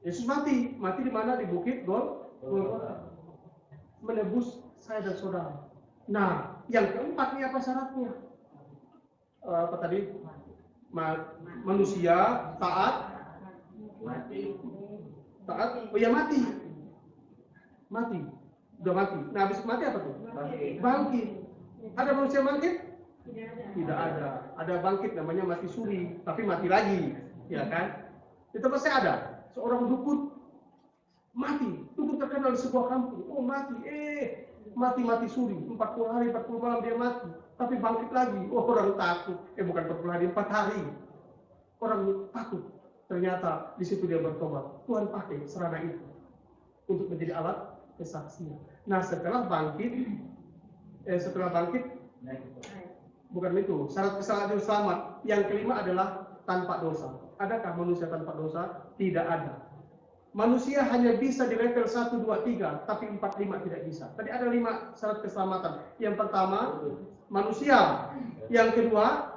Yesus mati di mana? Di bukit Golgota. Menebus saya dan saudara. Nah, yang keempat ini apa syaratnya? Apa tadi? Manusia taat, taat, oh ya mati. Udah mati. Nah, habis mati apa tuh? Bangkit. Ada manusia bangkit? Tidak ada. Ada bangkit namanya mati suri, tapi mati lagi, ya kan? Itu pasti ada. Seorang dukun mati, dukun terkenal di sebuah kampung. Oh mati, mati suri. 40 hari, 40 malam dia mati, tapi bangkit lagi. Oh orang takut. Bukan 40 hari, 4 hari. Orang takut. Ternyata di situ dia bertobat. Tuhan pakai sarana itu untuk menjadi alat kesaksian. Nah setelah bangkit, bukan itu syarat kesalahan selamat. Yang kelima adalah tanpa dosa. Adakah manusia tanpa dosa? Tidak ada. Manusia hanya bisa di level 1, 2, 3, tapi 4, 5 tidak bisa. Tadi ada 5 syarat keselamatan. Yang pertama, manusia. Yang kedua,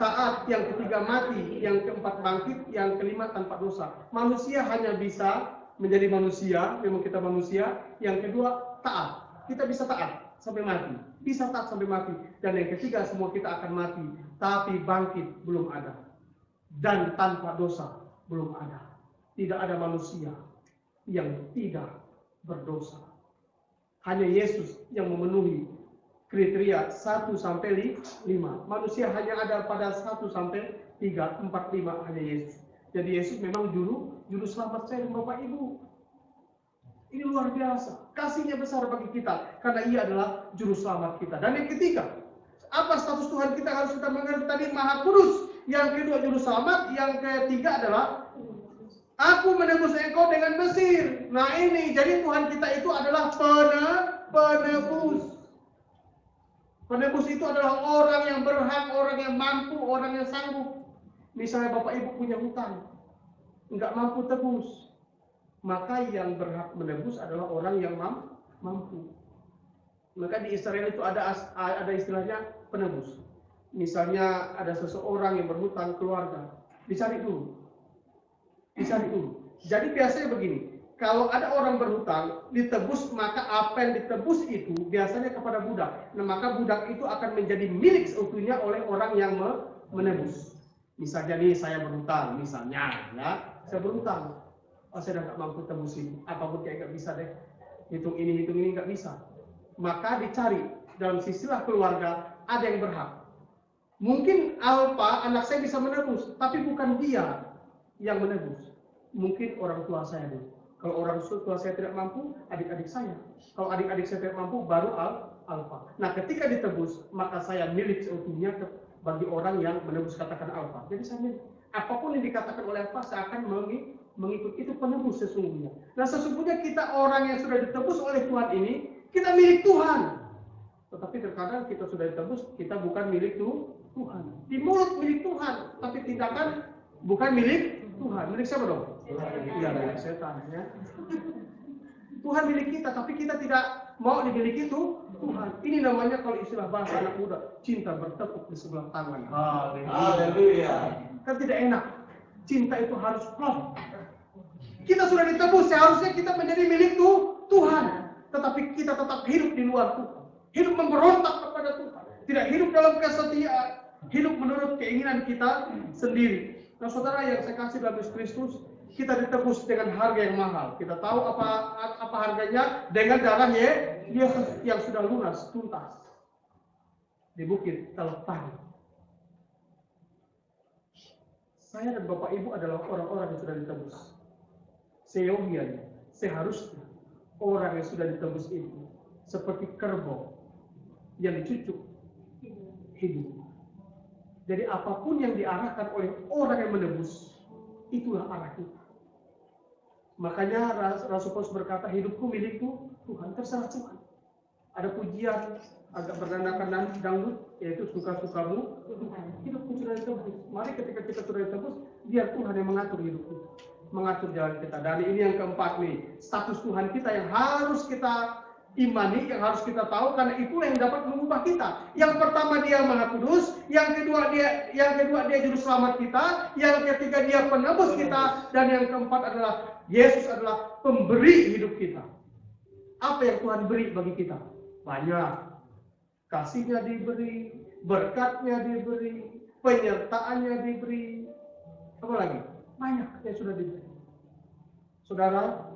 taat. Yang ketiga, mati. Yang keempat, bangkit. Yang kelima, tanpa dosa. Manusia hanya bisa menjadi manusia, memang kita manusia. Yang kedua, taat. Kita bisa taat sampai mati. Bisa taat sampai mati. Dan yang ketiga, semua kita akan mati. Tapi bangkit belum ada. Dan tanpa dosa belum ada. Tidak ada manusia yang tidak berdosa. Hanya Yesus yang memenuhi kriteria 1 sampai 5. Manusia hanya ada pada 1 sampai 3, 4, 5 hanya Yesus. Jadi Yesus memang juru selamat saya dan Bapak Ibu. Ini luar biasa. Kasihnya besar bagi kita karena ia adalah juru selamat kita. Dan yang ketiga, apa status Tuhan kita harus kita mengerti tadi? Maha Kudus. Yang kedua juru selamat, yang ketiga adalah aku menebus engkau dengan Mesir. Nah ini, jadi Tuhan kita itu adalah penebus. Penebus itu adalah orang yang berhak, orang yang mampu, orang yang sanggup. Misalnya Bapak Ibu punya hutang, nggak mampu tebus, maka yang berhak menebus adalah orang yang mampu. Maka di Israel itu ada istilahnya penebus. Misalnya ada seseorang yang berhutang keluarga, dicari dulu. Jadi biasanya begini, kalau ada orang berhutang, ditebus, maka apa yang ditebus itu biasanya kepada budak. Nah maka budak itu akan menjadi milik seutuhnya oleh orang yang menebus. Misalnya nih saya berhutang, misalnya ya, saya berhutang. Oh saya nggak mampu tebusin, apapun kayak nggak bisa deh. Hitung ini nggak bisa. Maka dicari dalam sisilah keluarga ada yang berhak. Mungkin Alpa anak saya bisa menebus, tapi bukan dia yang menebus. Mungkin orang tua saya dulu. Kalau orang tua saya tidak mampu, adik-adik saya. Kalau adik-adik saya tidak mampu, baru Alpa. Nah, ketika ditebus, maka saya milik seutuhnya bagi orang yang menebus, katakan Alpa. Jadi saya milik. Apapun yang dikatakan oleh Alpa, saya akan mengikut. Itu penebus sesungguhnya. Nah, sesungguhnya kita orang yang sudah ditebus oleh Tuhan ini, kita milik Tuhan. Tetapi terkadang kita sudah ditebus, kita bukan milik Tuhan. Di mulut milik Tuhan, tapi tindakan bukan milik Tuhan. Milik siapa dong? Iya, milik setan ya. Tuhan milik kita, tapi kita tidak mau dimiliki Tuhan. Ini namanya kalau istilah bahasa anak muda, cinta bertepuk di sebelah tangan. Haleluya. Kan tidak enak. Cinta itu harus klop. Kita sudah ditebus, seharusnya kita menjadi milik Tuhan. Tetapi kita tetap hidup di luar Tuhan. Hidup memberontak kepada Tuhan. Tidak hidup dalam kesetiaan. Hidup menurut keinginan kita sendiri. Nah saudara yang saya kasih dalam Yesus Kristus, kita ditebus dengan harga yang mahal. Kita tahu apa harganya, dengan darah Yesus yang sudah lunas, tuntas. Di bukit Kalvari. Saya dan Bapak Ibu adalah orang-orang yang sudah ditebus. Seyogianya, seharusnya orang yang sudah ditebus itu seperti kerbau yang dicucuk hidup. Jadi apapun yang diarahkan oleh orang yang menebus, itulah arah kita. Makanya Rasul Paulus berkata, hidupku milikku Tuhan, terserah Tuhan. Ada pujian agak bernadakan dangdut, yaitu suka-sukamu Tuhan. Hidupku sudah ditebus. Mari ketika kita sudah ditebus, biar Tuhan yang mengatur hidup kita, mengatur jalan kita. Dan ini yang keempat nih, status Tuhan kita yang harus kita imani, yang harus kita tahu, karena itulah yang dapat mengubah kita. Yang pertama, dia Maha Kudus. Yang kedua dia juru selamat kita. Yang ketiga, dia penebus kita. Dan yang keempat adalah Yesus adalah pemberi hidup kita. Apa yang Tuhan beri bagi kita? Banyak. Kasihnya diberi, berkatnya diberi, penyertaannya diberi. Apa lagi? Banyak yang sudah diberi. Saudara,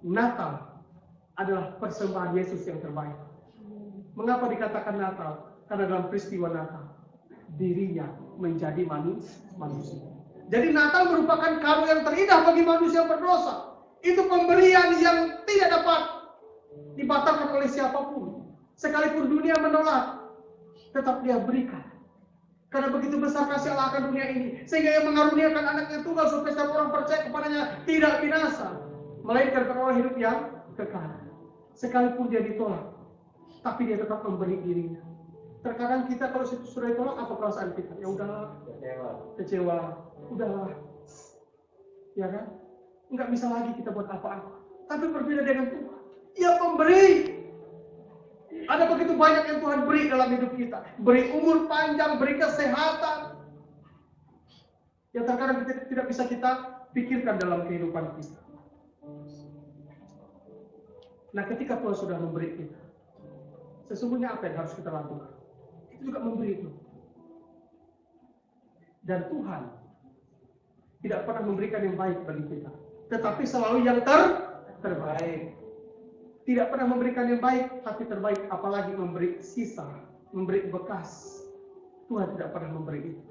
Natal atulah persembahan Yesus yang terbaik. Mengapa dikatakan Natal? Karena dalam peristiwa Natal, dirinya menjadi manusia. Jadi Natal merupakan karunia yang terindah bagi manusia yang berdosa. Itu pemberian yang tidak dapat dibatalkan oleh siapapun. Sekalipun dunia menolak, tetap dia berikan. Karena begitu besar kasih Allah akan dunia ini, sehingga ia mengaruniakan anaknya tunggal supaya setiap orang percaya kepadanya tidak binasa, melainkan beroleh hidup yang kekal. Sekalipun dia ditolak, tapi dia tetap memberi dirinya. Terkadang kita kalau sudah ditolak, apa perasaan kita? Ya udahlah, kecewa. Udahlah, ya kan? Enggak bisa lagi kita buat apa-apa. Tapi berbeda dengan Tuhan, Ia pemberi. Ada begitu banyak yang Tuhan beri dalam hidup kita. Beri umur panjang, beri kesehatan. Yang terkadang kita tidak bisa kita pikirkan dalam kehidupan kita. Nah, ketika Tuhan sudah memberi kita, sesungguhnya apa yang harus kita lakukan? Itu juga memberi itu. Dan Tuhan tidak pernah memberikan yang baik bagi kita, tetapi selalu yang terbaik. Tidak pernah memberikan yang baik, tapi terbaik, apalagi memberi sisa, memberi bekas. Tuhan tidak pernah memberi itu.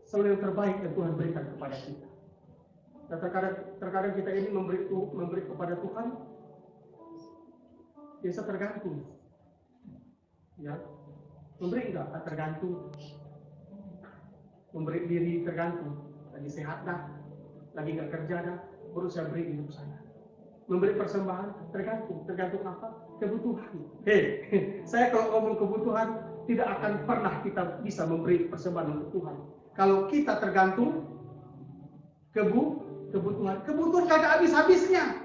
Selalu yang terbaik yang Tuhan berikan kepada kita. Dan terkadang kita ini memberi kepada Tuhan, biasa tergantung. Ya, memberi enggak? Tergantung. Memberi diri tergantung. Lagi sehat dah, lagi nggak kerja dah, baru saya beri hidup saya. Memberi persembahan tergantung apa? Kebutuhan. Saya kalau ngomong kebutuhan, tidak akan pernah kita bisa memberi persembahan untuk Tuhan. Kalau kita tergantung kebutuhan kagak habis-habisnya.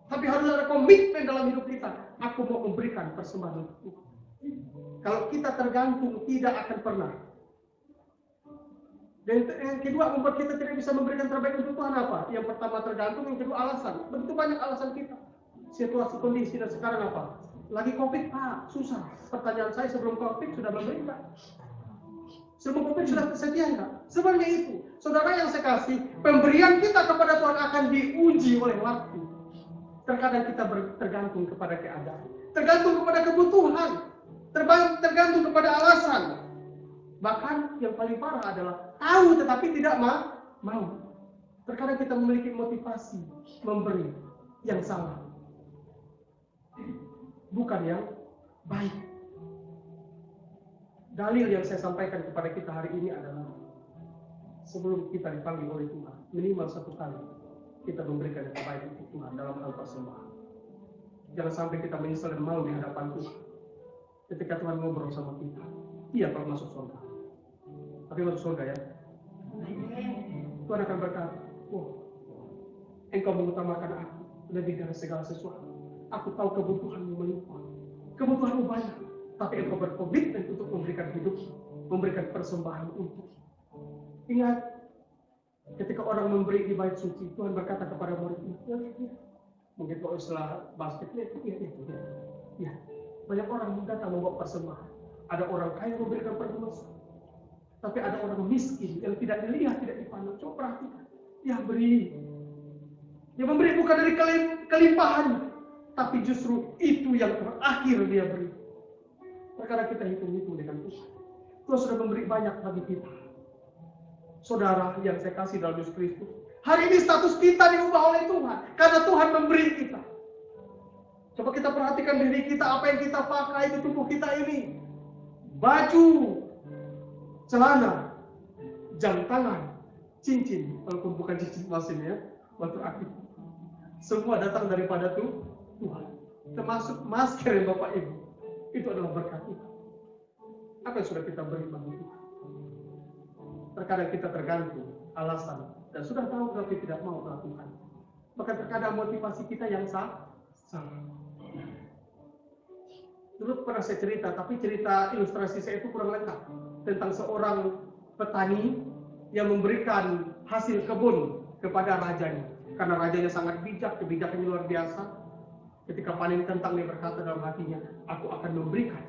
Tapi harus ada komitmen dalam hidup kita. Aku mau memberikan persembahan untuk Tuhan. Kalau kita tergantung, tidak akan pernah. Dan yang kedua membuat kita tidak bisa memberikan terbaik untuk Tuhan apa? Yang pertama tergantung, yang kedua alasan. Begitu banyak alasan kita. Situasi, kondisi, dan sekarang apa? Lagi Covid, Pak, susah. Pertanyaan saya, sebelum Covid sudah memberi enggak? Sebelum Covid sudah tersedia enggak? Sebenarnya itu. Saudara yang saya kasih, pemberian kita kepada Tuhan akan diuji oleh waktu. Terkadang kita tergantung kepada keadaan. Tergantung kepada kebutuhan. Tergantung kepada alasan. Bahkan yang paling parah adalah tahu tetapi tidak mau. Terkadang kita memiliki motivasi memberi yang salah, bukan yang baik. Dalil yang saya sampaikan kepada kita hari ini adalah sebelum kita dipanggil oleh Tuhan, minimal satu kali kita memberikan yang terbaik untuk Tuhan dalam hal persembahan. Jangan sampai kita menyesal dan malu di hadapan Tuhan ketika Tuhan ngobrol sama kita. Iya, kalau masuk surga. Tapi masuk surga ya. Tuhan akan berkata, engkau mengutamakan aku lebih dari segala sesuatu. Aku tahu kebutuhanmu melimpah. Kebutuhanmu banyak. Tapi engkau berkomitmen untuk memberikan hidup, memberikan persembahan untuk. Ingat, ketika orang memberi di bait suci, Tuhan berkata kepada murid-Nya, mungkin kalau istilah basketnya, ya. Banyak orang datang membawa persembahan. Ada orang kaya memberikan persembahan. Tapi ada orang miskin yang tidak dilihat, tidak dipandang. Coba perhatikan. Dia beri. Dia memberi bukan dari kelimpahan, tapi justru itu yang terakhir dia beri. Terkadang kita hitung-hitung dengan Tuhan. Tuhan sudah memberi banyak bagi kita. Saudara yang saya kasih dalam Yesus Kristus, hari ini status kita diubah oleh Tuhan karena Tuhan memberi kita. Coba kita perhatikan diri kita, apa yang kita pakai di tubuh kita ini. Baju, celana, jam tangan, cincin, walaupun bukan cincin emas ini ya, waktu aktif. Semua datang daripada Tuhan. Termasuk masker yang Bapak Ibu. Itu adalah berkat Tuhan. Apa yang sudah kita beri bagi Tuhan? Terkadang kita tergantung alasan dan sudah tahu tapi tidak mau melakukan. Bahkan terkadang motivasi kita yang salah. Dulu pernah saya cerita, tapi cerita ilustrasi saya itu kurang lengkap tentang seorang petani yang memberikan hasil kebun kepada rajanya. Karena rajanya sangat bijak, kebijakannya luar biasa. Ketika panen kentang, dia berkata dalam hatinya, aku akan memberikan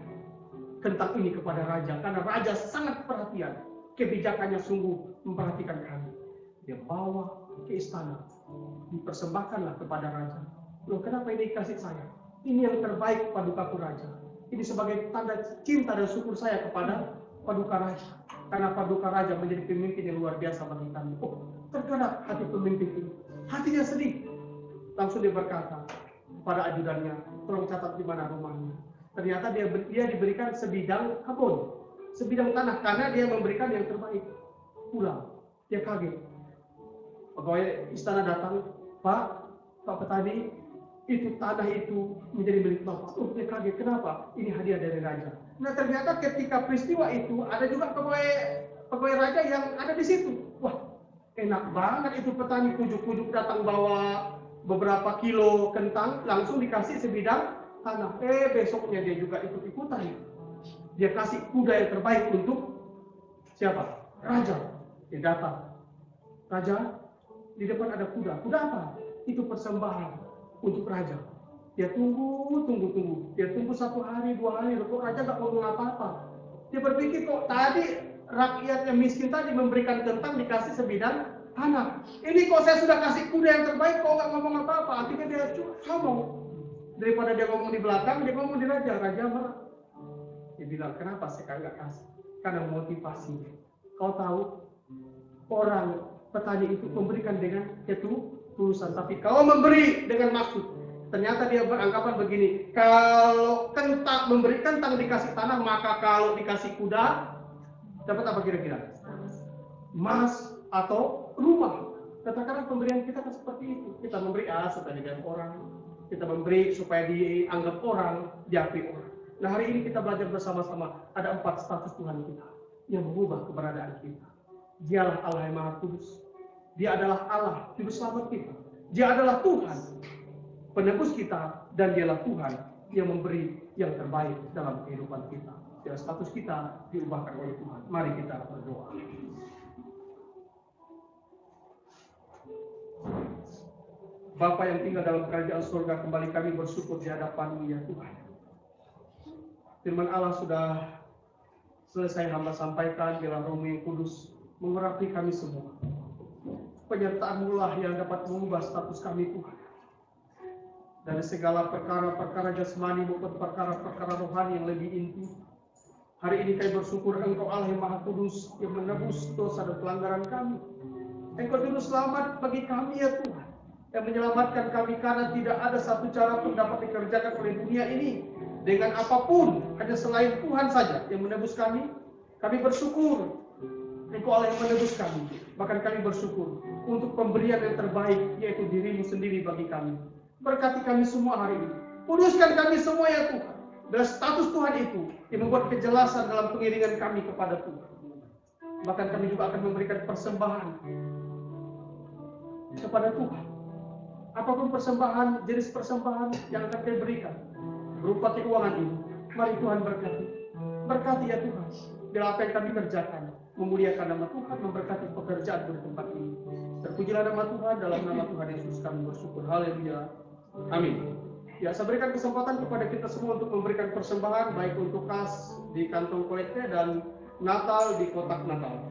kentang ini kepada raja. Karena raja sangat perhatian, kebijakannya sungguh memperhatikan kami. Dia bawa ke istana, dipersembahkanlah kepada raja. Loh, kenapa ini dikasih saya? Ini yang terbaik padukaku raja. Ini sebagai tanda cinta dan syukur saya kepada paduka raja. Karena paduka raja menjadi pemimpin yang luar biasa bagi kami. Oh, tergerak hati pemimpin ini. Hatinya sedih. Langsung dia berkata pada ajudannya, tolong catat di mana rumahnya. Ternyata dia diberikan sebidang kebun, sebidang tanah, karena dia memberikan yang terbaik. Pulang, dia kaget. Pegawai istana datang, Pak petani, itu tanah itu menjadi milik Bapak. Oh, dia kaget, kenapa? Ini hadiah dari raja. Nah, ternyata ketika peristiwa itu ada juga pegawai raja yang ada di situ. Wah, enak banget itu petani, pujuk-pujuk datang bawa beberapa kilo kentang, langsung dikasih sebidang tanah. Besoknya dia juga ikut-ikutan. Dia kasih kuda yang terbaik untuk siapa? Raja. Dia datang. Raja, di depan ada kuda. Kuda apa? Itu persembahan untuk raja. Dia tunggu. Dia tunggu 1 hari, 2 hari, kok raja gak ngomong apa-apa. Dia berpikir, kok tadi rakyat yang miskin tadi memberikan kentang dikasih sebidang tanah. Ini kok saya sudah kasih kuda yang terbaik, kok gak ngomong apa-apa. Artinya dia ngomong. Daripada dia ngomong di belakang, dia ngomong di raja. Raja marah. Dia bilang, kenapa saya gak kasih? Karena motivasi. Kau tahu, orang petani itu memberikan dengan ketulusan, tapi kalau memberi dengan maksud, ternyata dia beranggapan begini, kalau kentang memberi kentang dikasih tanah, maka kalau dikasih kuda dapat apa kira-kira? Emas atau rumah. Katakanlah pemberian kita kan seperti itu. Kita memberi supaya dilihat orang, kita memberi supaya dianggap orang, diakui orang. Nah, hari ini kita belajar bersama-sama ada 4 status Tuhan kita yang mengubah keberadaan kita. Dialah Allah yang Maha Kudus. Dia adalah Allah, Juru Selamat kita. Dia adalah Tuhan, penebus kita, dan dialah Tuhan yang memberi yang terbaik dalam kehidupan kita. Dan status kita diubahkan oleh Tuhan. Mari kita berdoa. Bapa yang tinggal dalam kerajaan surga, kembali kami bersyukur di hadapan-Mu ya Tuhan. Firman Allah sudah selesai hamba sampaikan, biarlah Roh-Mu yang kudus mengurapi kami semua. Penyertaan-Mu lah yang dapat mengubah status kami Tuhan. Dari segala perkara-perkara jasmani maupun perkara-perkara rohani yang lebih inti. Hari ini kami bersyukur Engkau Allah yang Maha Kudus yang menebus dosa dan pelanggaran kami. Engkau Juru Selamat bagi kami ya Tuhan. Yang menyelamatkan kami karena tidak ada satu cara pun dapat dikerjakan oleh dunia ini. Dengan apapun, hanya selain Tuhan saja yang menebus kami. Kami bersyukur Engkau Allah yang menebus kami. Bahkan kami bersyukur untuk pemberian yang terbaik, yaitu diri-Mu sendiri bagi kami. Berkati kami semua hari ini. Kuduskan kami semua ya Tuhan. Dan status Tuhan itu yang membuat kejelasan dalam pengiringan kami kepada Tuhan. Bahkan kami juga akan memberikan persembahan kepada Tuhan. Apapun persembahan, jenis persembahan yang akan kami berikan berupa keuangan ini, mari Tuhan berkati. Berkati ya Tuhan. Bila apa yang kami kerjakan memuliakan nama Tuhan, memberkati pekerjaan di tempat ini. Terpujilah nama Tuhan, dalam nama Tuhan Yesus kami bersyukur. Haleluya. Amin. Ya, saya berikan kesempatan kepada kita semua untuk memberikan persembahan, baik untuk kas di kantong kolekte dan Natal di kotak Natal.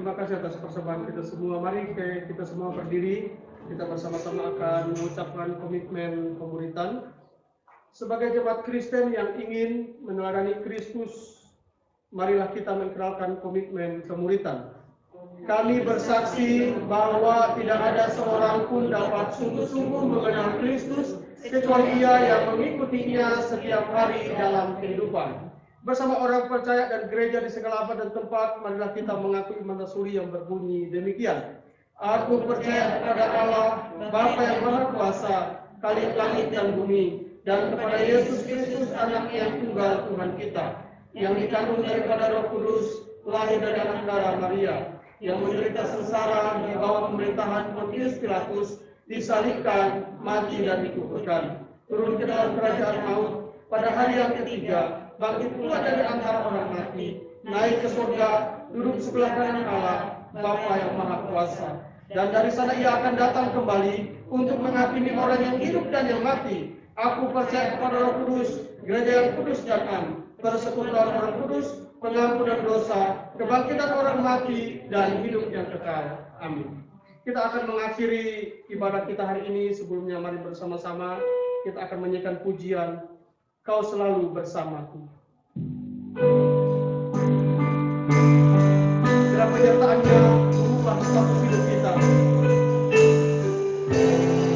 terima kasih atas persembahan kita semua. Mari kita semua berdiri. Kita bersama-sama akan mengucapkan komitmen pemuritan. Sebagai jemaat Kristen yang ingin meneladani Kristus, marilah kita mengenalkan komitmen pemuritan. Kami bersaksi bahwa tidak ada seorang pun dapat sungguh-sungguh mengenal Kristus kecuali Ia yang mengikutinya setiap hari dalam kehidupan. Bersama orang percaya dan gereja di segala abad dan tempat, marilah kita mengakui iman rasuli yang berbunyi demikian. Aku percaya kepada Allah, Bapa yang Maha Kuasa, Khalik langit dan bumi, dan kepada Yesus Kristus, Anak yang tunggal Tuhan kita, yang dikandung daripada Roh Kudus, lahir dari anak darah Maria, yang menderita sengsara di bawah pemerintahan Pontius Pilatus, disalibkan, mati dan dikuburkan, turun ke dalam kerajaan maut, pada hari yang ketiga, bangkit pula dari antara orang mati, naik ke surga, duduk sebelah kanan Allah, Bapa yang Maha Kuasa. Dan dari sana Ia akan datang kembali untuk menghakimi orang yang hidup dan yang mati. Aku percaya kepada Roh Kudus, gereja yang kudus dan am, persekutuan orang kudus, pengampunan dosa, kebangkitan orang mati, dan hidup yang kekal. Amin. Kita akan mengakhiri ibadah kita hari ini. Sebelumnya mari bersama-sama kita akan menyanyikan pujian Kau Selalu Bersamaku. Bila penyertaannya mengubah status hidup kita,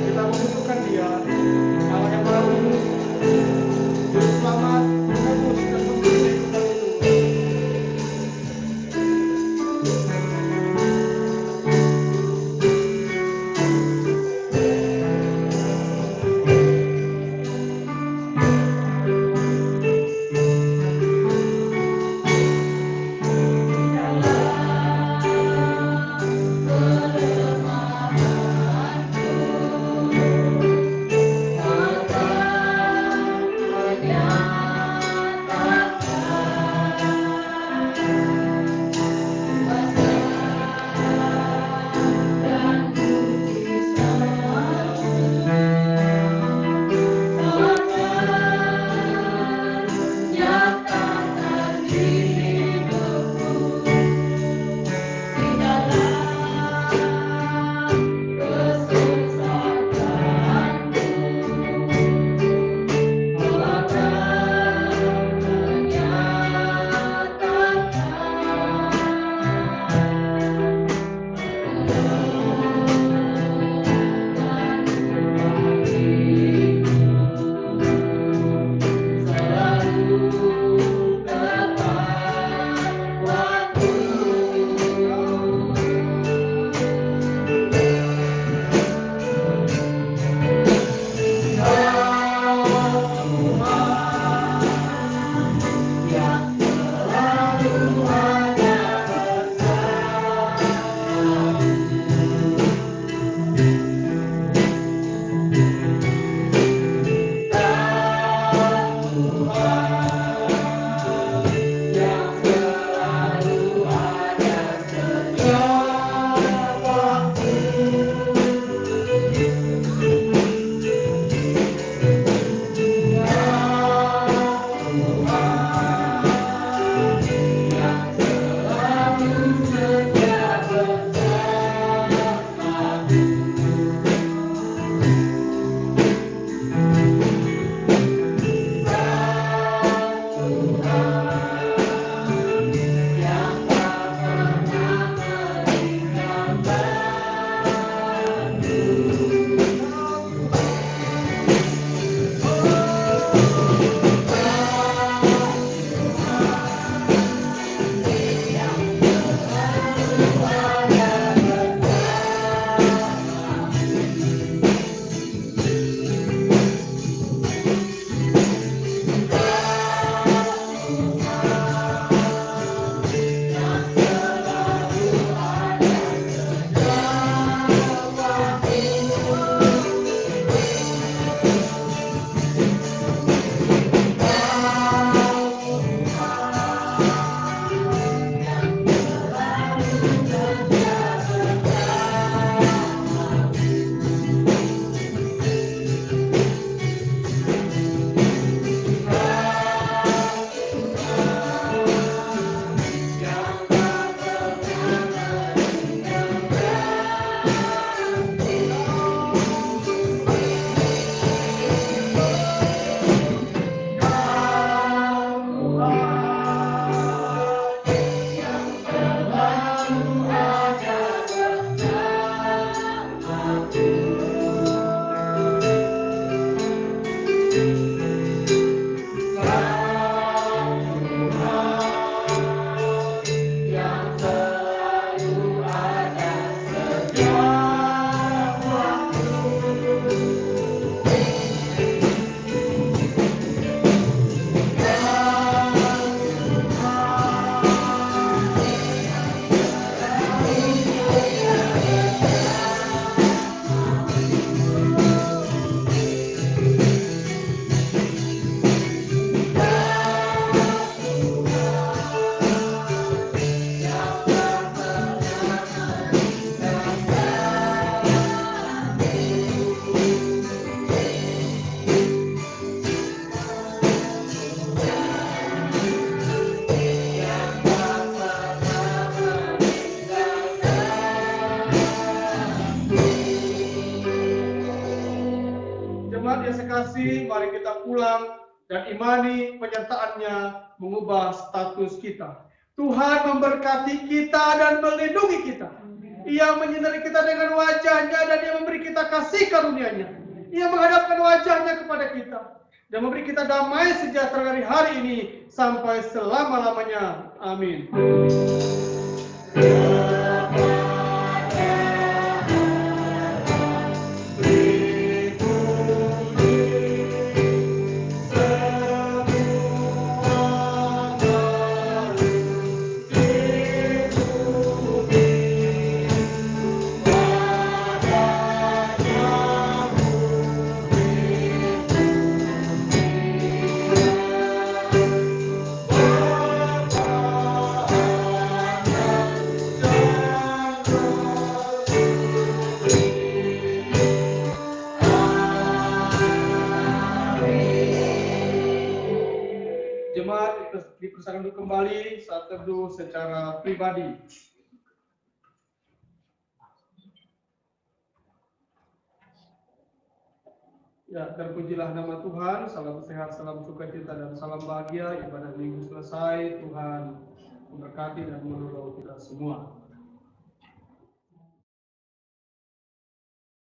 kita membutuhkan Dia, Allah yang Maha Kudus, Juru Selamat, menebus dan memberi kita itu. Dalam Yesus kasih, mari kita pulang dan imani penyertaannya mengubah status kita. Tuhan memberkati kita dan melindungi kita. Ia menyinari kita dengan wajahnya dan Ia memberi kita kasih karunia-Nya. Ia menghadapkan wajahnya kepada kita dan memberi kita damai sejahtera dari hari ini sampai selama-lamanya. Amin. Jemaat dipersilakan untuk kembali saat teduh secara pribadi. Ya, terpujilah nama Tuhan. Salam sehat, salam sukacita, dan salam bahagia. Ibadah minggu selesai. Tuhan memberkati dan menolong kita semua.